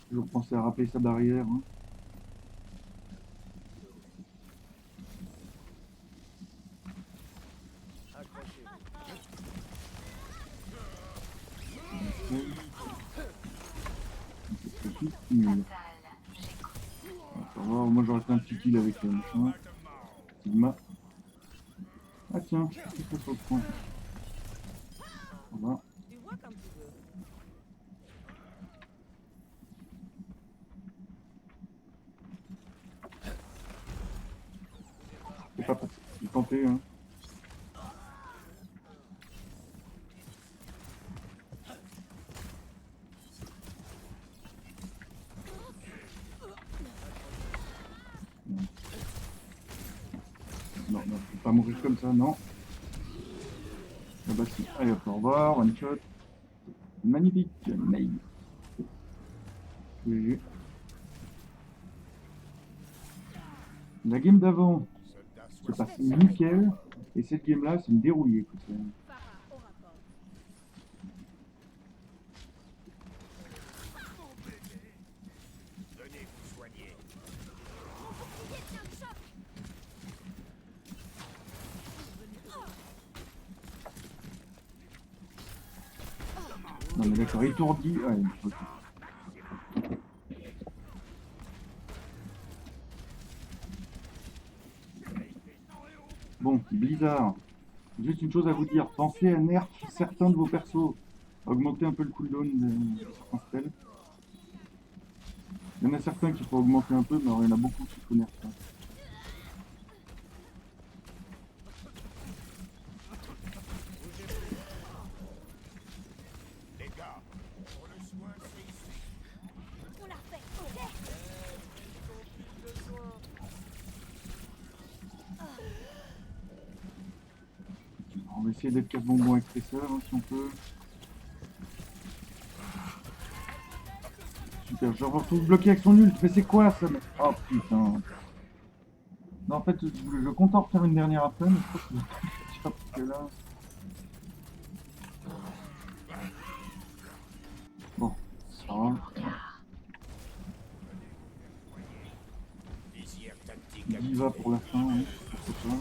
[SPEAKER 1] Toujours penser à rappeler sa barrière. Hein. Nul. Ça va, moi j'aurais fait un petit kill avec le machin. Sigma. Ah tiens, qu'est-ce que ça sur le point? Voilà.
[SPEAKER 9] Tu vois comme tu veux.
[SPEAKER 1] C'est pas passé. J'ai tenté, hein. Non, non, faut pas mourir comme ça, non. Ah bah si. Allez hop, au revoir, one shot. Magnifique, nail. GG. La game d'avant se passe nickel, et cette game là c'est une dérouillée. Quoi.
[SPEAKER 4] Farah au rapport.
[SPEAKER 2] Venez vous soigner.
[SPEAKER 1] Non mais d'accord, étourdi. Ouais, ok. Bon, Blizzard, juste une chose à vous dire, pensez à nerf certains de vos persos, augmenter un peu le cooldown de certains spells. Il y en a certains qu'il faut augmenter un peu, mais alors, il y en a beaucoup qui faut nerf. Hein.
[SPEAKER 2] Les gars, pour le soin, c'est ici.
[SPEAKER 5] On l'a refait, ok?
[SPEAKER 1] On va essayer d'être 4 bonbons expresseurs hein, si on peut. Super, je me retrouve bloqué avec son ult, mais c'est quoi ça mec? Oh putain. Non en fait je compte en refaire une dernière après, mais je crois que je vais parce que là... Bon, ça va.
[SPEAKER 2] Visière tactique.
[SPEAKER 1] Diva pour la fin, oui, pourquoi pas.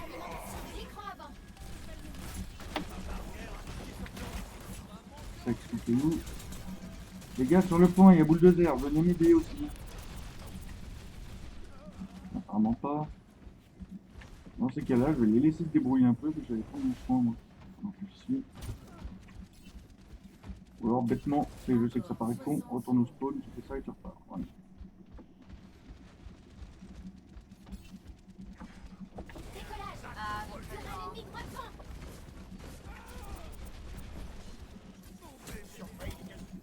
[SPEAKER 4] Animation de l'écran avant.
[SPEAKER 1] Ça expliquez-nous. Les gars, sur le point, il y a Bulldozer, venez m'aider aussi. Apparemment pas. Dans ces cas-là, je vais les laisser se débrouiller un peu, parce que j'allais prendre mon soin, moi. Donc, ici. Ou alors, bêtement, je sais que ça paraît con, retourne au spawn, tu fais ça et tu repars. Voilà.
[SPEAKER 4] Décollage. Ah, sur un ennemi croissant.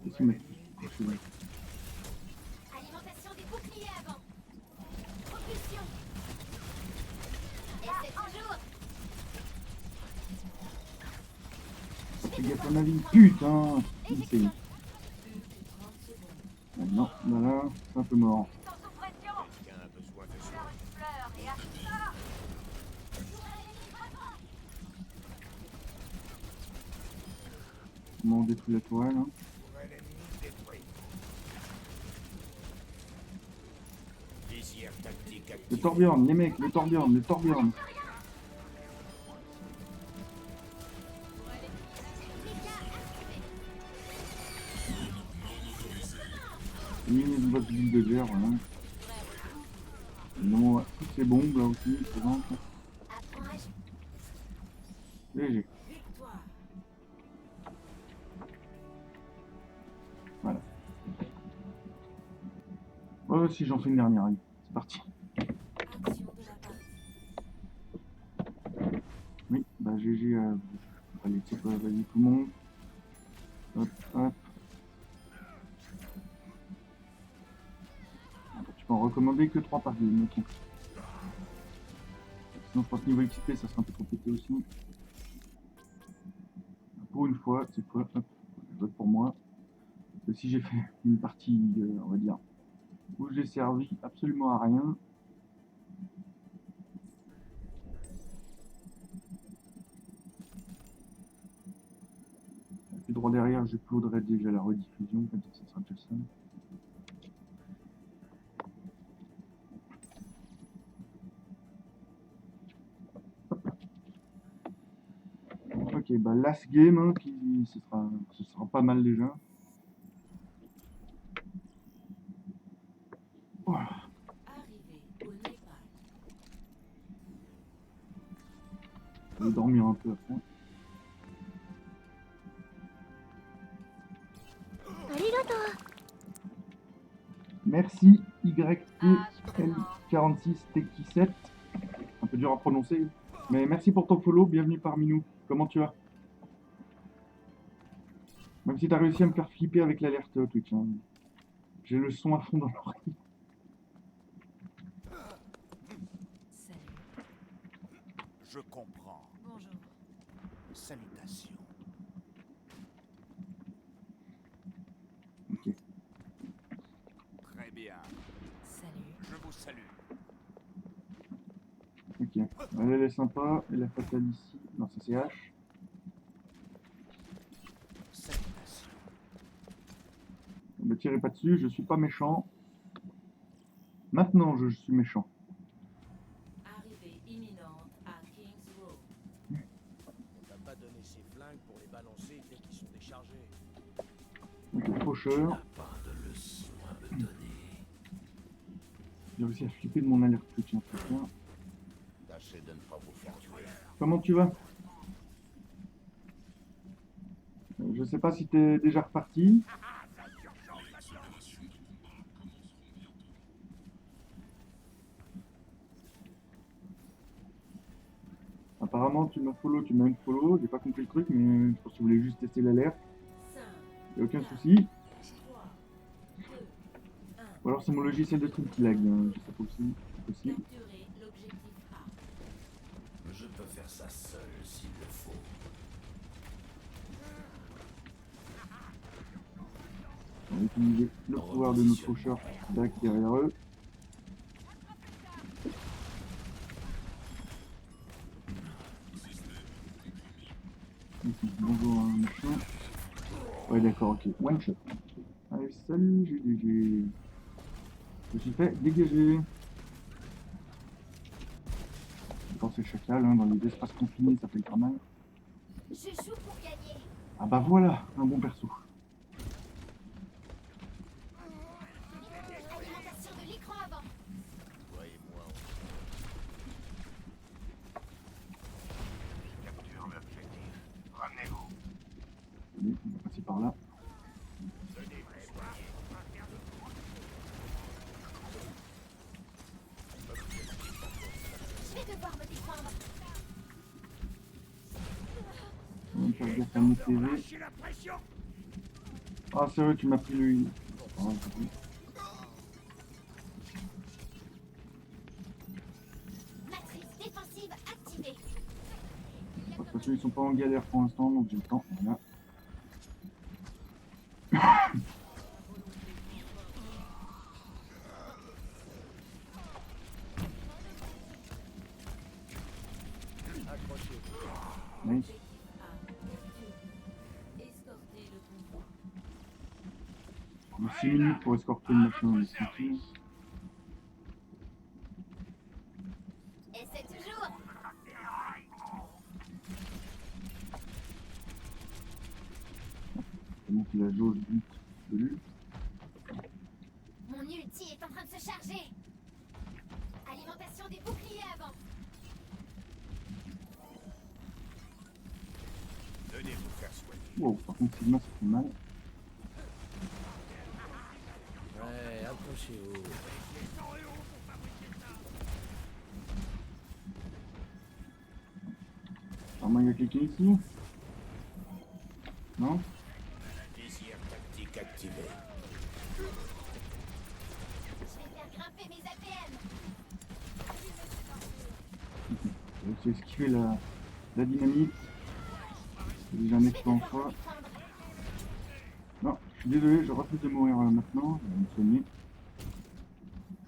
[SPEAKER 1] Qu'est-ce qu'il met? C'est vrai.
[SPEAKER 4] Alimentation des boucliers avant. Propulsion. Et c'est toujours.
[SPEAKER 1] Fais gaffe à ma vie, putain! Il s'est mis. Non, voilà, c'est un peu mort.
[SPEAKER 2] Quelqu'un a besoin de soin.
[SPEAKER 1] Comment on détruit la toile, hein.
[SPEAKER 2] Nouvel ennemi détruit. Visière tactique
[SPEAKER 1] Le
[SPEAKER 2] active.
[SPEAKER 1] Torbjorn, les mecs, le Torbjorn, le Torbjorn. Une boss bulldozer, voilà. Non, toutes ces bombes là aussi, c'est bon.
[SPEAKER 4] Apprends à
[SPEAKER 1] GG.
[SPEAKER 8] Victoire.
[SPEAKER 1] Voilà. Oh, si j'en fais une dernière, allez, c'est parti.
[SPEAKER 7] Action de la partie.
[SPEAKER 1] Oui, bah GG. Allez, tu sais quoi, vas-y tout le monde. Hop, hop. Tu peux en recommander que 3 par game, ok. Sinon je pense que niveau XP ça sera un peu compliqué aussi. Pour une fois, cette fois, hop, je vote pour moi. Parce que si j'ai fait une partie, on va dire, où j'ai servi absolument à rien. Et puis droit derrière, j'uploaderai déjà la rediffusion, comme ça sera déjà ça. Ok, bah last game, hein, ce sera pas mal déjà. Voilà.
[SPEAKER 7] Arrivé au Népal.
[SPEAKER 1] Je vais dormir un peu après. Merci YTL46TQ7. Un peu dur à prononcer. Mais merci pour ton follow, bienvenue parmi nous. Comment tu vas? Même si t'as réussi à me faire flipper avec l'alerte Twitch. Hein. J'ai le son à fond dans l'oreille.
[SPEAKER 7] Salut.
[SPEAKER 2] Je comprends.
[SPEAKER 7] Bonjour.
[SPEAKER 2] Salutations.
[SPEAKER 1] Ok.
[SPEAKER 2] Très bien.
[SPEAKER 7] Salut.
[SPEAKER 2] Je vous salue.
[SPEAKER 1] Ok. Elle est sympa. Et la fatale ici. Non, ça c'est H.
[SPEAKER 2] Salutations.
[SPEAKER 1] Ne me tirez pas dessus, je suis pas méchant. Maintenant, je suis méchant.
[SPEAKER 7] Arrivée imminente à Kings Row.
[SPEAKER 2] On t'a pas donné ces flingues pour les balancer dès qu'ils sont déchargés.
[SPEAKER 1] Ok, faucheur.
[SPEAKER 11] Pas de leçon à me donner.
[SPEAKER 1] J'ai réussi à flipper de mon alerte Twitch. Hein, c'est bien.
[SPEAKER 2] Tâchez de ne pas vous faire tuer.
[SPEAKER 1] Comment tu vas? Je sais pas si t'es déjà reparti. Apparemment tu m'as follow, tu m'as une follow, j'ai pas compris le truc mais je pense que tu voulais juste tester l'alerte.
[SPEAKER 7] 5,
[SPEAKER 1] Y'a aucun souci.
[SPEAKER 7] 3, 2, 1.
[SPEAKER 1] Ou alors c'est mon logiciel de stream qui lag, hein. Je sais pas aussi, c'est possible.
[SPEAKER 7] Capturer l'objectif A.
[SPEAKER 11] Je peux faire ça seul s'il le faut.
[SPEAKER 1] On va utiliser le pouvoir de notre faucheur direct derrière eux. Ici, bonjour machin. Ouais d'accord, ok. One shot. Allez, salut GG. Je suis fait dégager. Quand c'est chacal, hein, dans les espaces confinés, ça fait pas mal.
[SPEAKER 10] Je joue pour gagner.
[SPEAKER 1] Ah bah voilà, un bon perso.
[SPEAKER 10] Alimentation de l'écran avant.
[SPEAKER 2] Toi et moi,
[SPEAKER 3] Capture l'objectif. Ramenez-vous.
[SPEAKER 1] Allez, on va passer par là.
[SPEAKER 10] Je vais devoir me défendre.
[SPEAKER 1] On va faire gaffe à mon TV.
[SPEAKER 2] lâchez la pression.
[SPEAKER 1] Ah c'est vrai, tu m'as pris le... Ah, c'est bon.
[SPEAKER 10] Matrice défensive activée.
[SPEAKER 1] De toute façon, ils sont pas en galère pour l'instant, donc j'ai le temps. Voilà.
[SPEAKER 2] Accrochez-vous.
[SPEAKER 1] Nice.
[SPEAKER 7] Escorter le convoi.
[SPEAKER 1] On a 6 minutes pour escorter le machin, on est tranquille.
[SPEAKER 10] Essaie toujours.
[SPEAKER 1] C'est bon qu'il a jauge but de lui.
[SPEAKER 10] Mon ulti est en train de se charger. Alimentation des boucliers avant.
[SPEAKER 1] Wow, par contre, Sigma, ça fait mal.
[SPEAKER 2] Ouais, approchez-vous.
[SPEAKER 1] Alors, moi, il y a quelqu'un ici? Non?
[SPEAKER 11] Désir tactique activé.
[SPEAKER 10] Je vais faire grimper mes APM.
[SPEAKER 1] J'ai esquivé la dynamite. J'ai déjà un exploit en soi. Non, je suis désolé, je refuse de mourir maintenant. Je vais me soigner. Je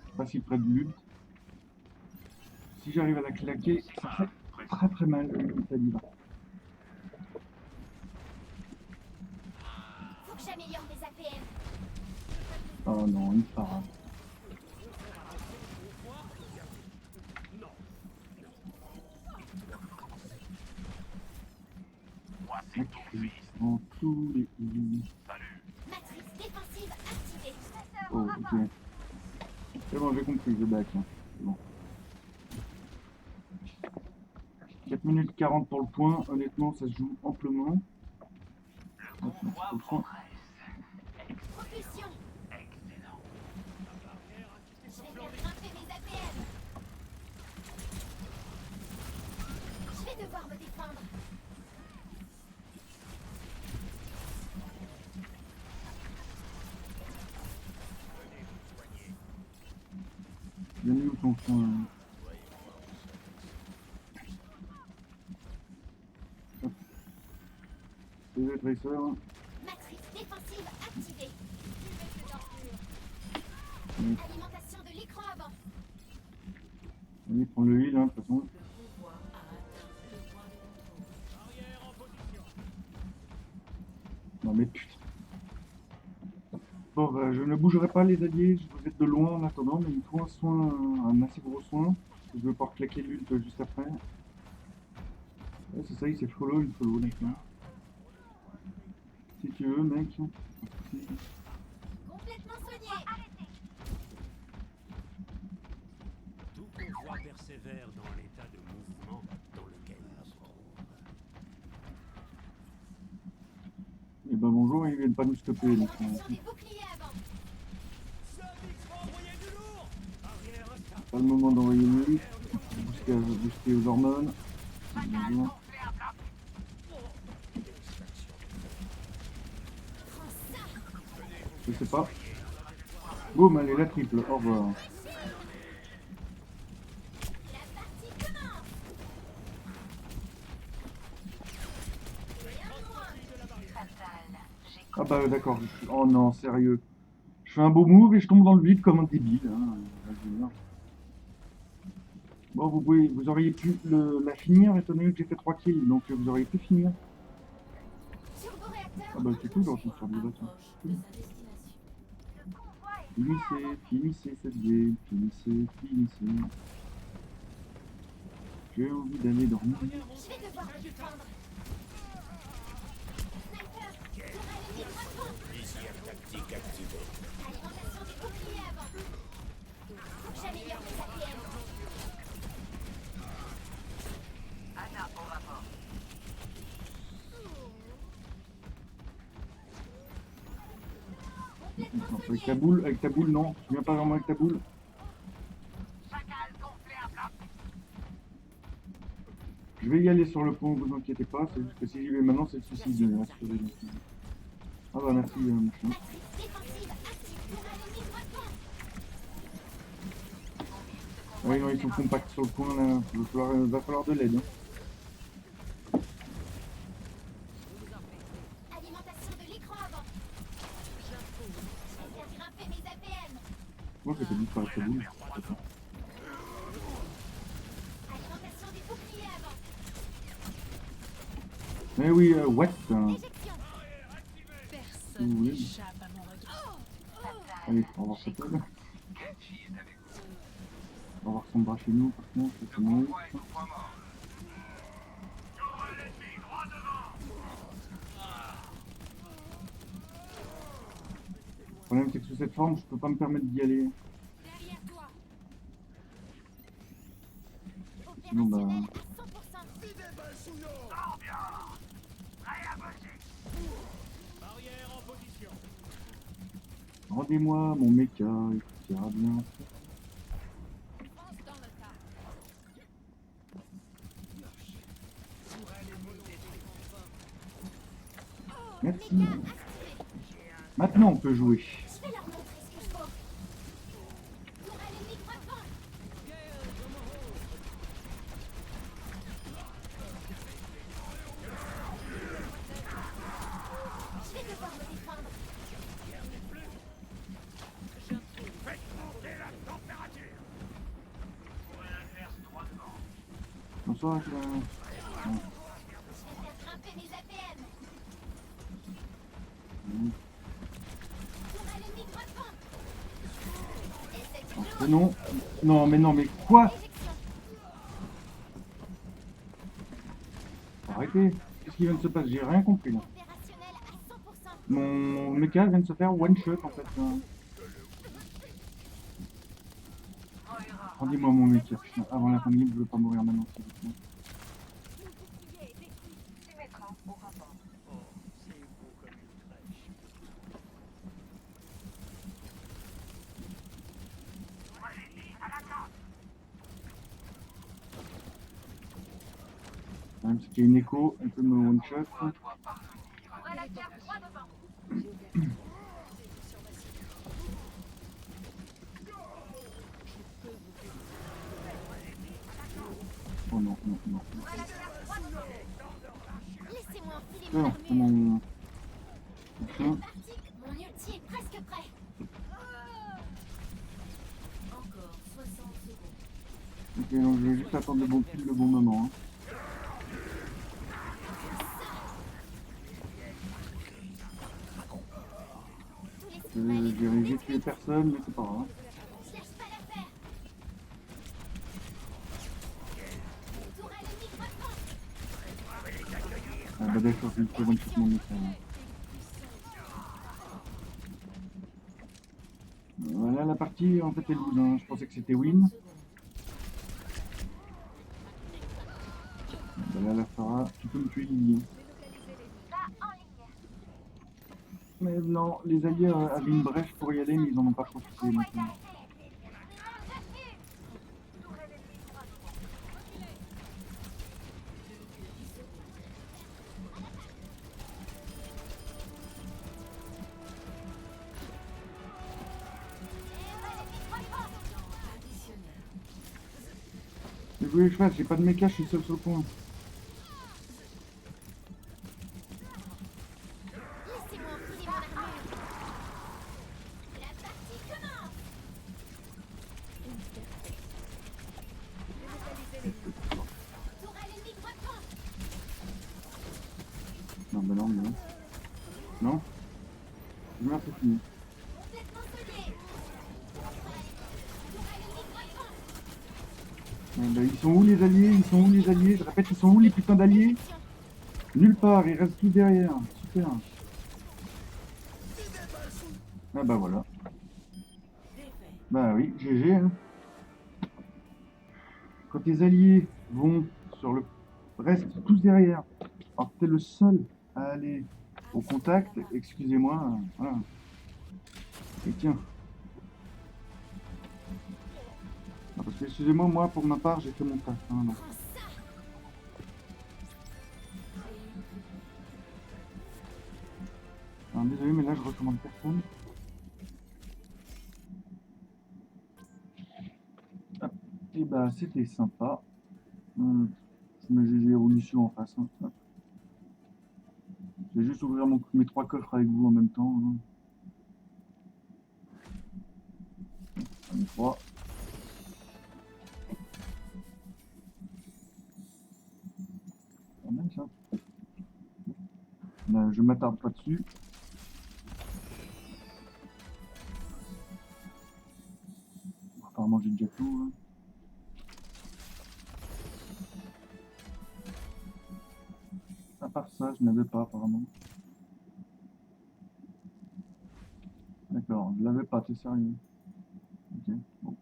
[SPEAKER 1] suis pas si près de l'ult. Si j'arrive à la claquer, ça fait très très mal, ça dit.
[SPEAKER 10] Faut que j'améliore mes APM.
[SPEAKER 1] Oh non, il part. Dans tous les pays.
[SPEAKER 10] Matrice défensive activée.
[SPEAKER 1] Oh, ok. C'est bon, j'ai compris, je back. Hein. C'est bon. 4 minutes 40 pour le point. Honnêtement, ça se joue amplement. Hop, merci pour le point.
[SPEAKER 10] Propulsion. Je vais faire grimper mes APM. Je vais devoir me défendre.
[SPEAKER 1] Bien où ton point. Hop. Désolé, Tracer.
[SPEAKER 10] Matrice défensive activée.
[SPEAKER 1] Oui.
[SPEAKER 10] Alimentation de l'écran avant.
[SPEAKER 1] Allez, prends le heal, hein, de toute façon.
[SPEAKER 7] Le pouvoir a atteint le point de contrôle.
[SPEAKER 1] Non mais putain. Bon bah je ne bougerai pas les alliés, je vous êtes de loin en attendant, mais il me faut un soin, un assez gros soin. Je vais pouvoir claquer l'ult juste après. Ouais, c'est ça, il s'est follow, il follow, d'accord. Si tu veux mec.
[SPEAKER 10] Complètement soigné.
[SPEAKER 2] Tout convoi persévère dans l'état de mouvement dans lequel il se trouve.
[SPEAKER 1] Et ben bonjour, ils viennent pas nous stopper. Donc,
[SPEAKER 10] Alimentation des boucliers avant.
[SPEAKER 1] pas le moment d'envoyer une ult. Booster aux hormones. Bonjour. Je sais pas. Boum, allez, la triple. Au revoir.
[SPEAKER 10] La partie commence.
[SPEAKER 1] Ah bah d'accord. Oh non, sérieux. Je fais un beau move et je tombe dans le vide comme un débile. Hein. Bon, vous auriez pu la finir étant donné que j'ai fait 3 kills, donc vous auriez pu finir. Ah bah c'est cool, j'en sur des bateaux. Finissez cette game, finissez. J'ai envie d'aller dormir.
[SPEAKER 10] Je vais devoir me défendre. Sniper, pour allumer 3 points.
[SPEAKER 11] Désir tactique activé.
[SPEAKER 10] Alimentation des boucliers avant. Faut que j'améliore mes APM. Anna au rapport.
[SPEAKER 1] Avec ta boule, non. Tu viens pas vraiment avec ta boule. Je vais y aller sur le pont, vous inquiétez pas. C'est juste que si j'y vais maintenant, c'est le suicide. Ah bah merci, machin. Oui, non, ils sont compacts sur le point là. Il va falloir de l'aide. Hein.
[SPEAKER 10] Alimentation de l'écran avant. Je vais faire grimper mes APM.
[SPEAKER 1] Moi, je t'ai dit de faire avec ta boule.
[SPEAKER 10] Alimentation des boucliers avant.
[SPEAKER 1] Mais oui, what
[SPEAKER 10] Éjection.
[SPEAKER 7] Personne
[SPEAKER 1] Oui.
[SPEAKER 7] n'échappe à mon regard.
[SPEAKER 1] Allez, on va voir cette table. On va voir son bras chez nous, par contre, c'est bon. Le problème, c'est que sous cette forme, je peux pas me permettre d'y aller.
[SPEAKER 10] Derrière toi.
[SPEAKER 1] Sinon, bah.
[SPEAKER 10] Opérationnel à 100%.
[SPEAKER 7] position.
[SPEAKER 1] Rendez-moi mon mecha, et tout ira bien.
[SPEAKER 10] Fonce dans le tas.
[SPEAKER 1] Merci. Maintenant on peut jouer.
[SPEAKER 10] Je vais leur montrer ce que je vaux. Tourelle ennemie frappant. Je vais devoir me défendre.
[SPEAKER 3] Faites monter la température.
[SPEAKER 1] Bonsoir.
[SPEAKER 10] Je vais faire grimper mes APM. Tourelle ennemie frappant. Effectuons
[SPEAKER 1] Non, non, mais non, mais quoi?
[SPEAKER 10] éjection.
[SPEAKER 1] Arrêtez. Qu'est-ce qui vient de se passer? J'ai rien compris là.
[SPEAKER 10] Opérationnel à 100%.
[SPEAKER 1] Mon mecha vient de se faire one shot en fait. Rendez-moi mon mecha. Putain, avant la fin de game, je veux pas mourir maintenant. s'il vous plaît. Même si qu'il y a une écho, elle peut me one shot.
[SPEAKER 10] Ouvrez la carte droit devant.
[SPEAKER 1] Oh non, non, non.
[SPEAKER 10] Ouvrez la carte droit devant. Laissez-moi enfiler
[SPEAKER 1] Non,
[SPEAKER 10] mon
[SPEAKER 1] c'est
[SPEAKER 10] armure.
[SPEAKER 1] mon.
[SPEAKER 10] C'est parti. Mon ulti est presque prêt.
[SPEAKER 8] Encore 60 secondes.
[SPEAKER 1] Ok, donc je vais juste attendre le bon pile, le bon moment. Hein.
[SPEAKER 10] Tous les
[SPEAKER 1] J'ai tué personne, mais c'est pas grave.
[SPEAKER 10] Je lâche pas l'affaire. Tourelle ennemie frappant.
[SPEAKER 1] Ah bah d'accord, je vais me one shot mon mecha. Hein. Voilà la partie en fait est loose, hein. Je pensais que c'était win. Bah là la Farah, tu peux me tuer Lily.
[SPEAKER 10] Va en ligne.
[SPEAKER 1] Mais non, les alliés avaient une brèche pour y aller mais ils en ont pas profité. Donc, Mais vous voulez que je fasse, j'ai pas de mecha, je suis seul sur le point.
[SPEAKER 10] Laissez-moi enfiler mon armure. La partie commence. Tourelle ennemie frappant.
[SPEAKER 1] Non, bah non, mais non. Non. Je meurs, c'est fini.
[SPEAKER 10] Complètement soigné. Tourelle ennemie frappant.
[SPEAKER 1] Bah, ils sont où les alliés? Ils sont où les alliés? Je répète, ils sont où les putains d'alliés? Nulle part, ils restent tous derrière. Super. Ah bah voilà. Bah oui, GG. Hein. Quand tes alliés vont sur le... restent tous derrière, alors que t'es le seul à aller au contact, excusez-moi, voilà. Et tiens. Ah, parce que excusez-moi, moi pour ma part j'ai fait mon taf. Hein, non. Alors, désolé mais là je recommande personne. Hop. Et bah c'était sympa. Je mets GG évolution en face. Hein. Hop. Je vais juste ouvrir mes 3 coffres avec vous en même temps. Hein. 3. Pas mal ça. Là, je m'attarde pas dessus. Apparemment j'ai déjà tout. Hein. À part ça, je n'avais pas apparemment. D'accord, je l'avais pas, t'es sérieux. Ok, bon.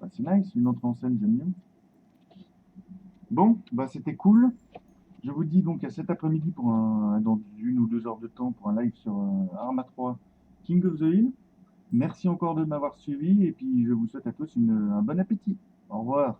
[SPEAKER 1] Bah, c'est nice, une autre en scène, j'aime bien. Bon, bah c'était cool. Je vous dis donc à cet après-midi pour dans 1 ou 2 heures de temps pour un live sur Arma 3 King of the Hill. Merci encore de m'avoir suivi et puis je vous souhaite à tous un bon appétit. Au revoir.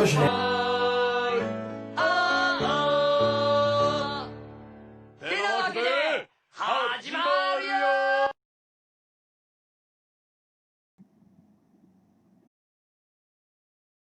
[SPEAKER 12] Je l'ai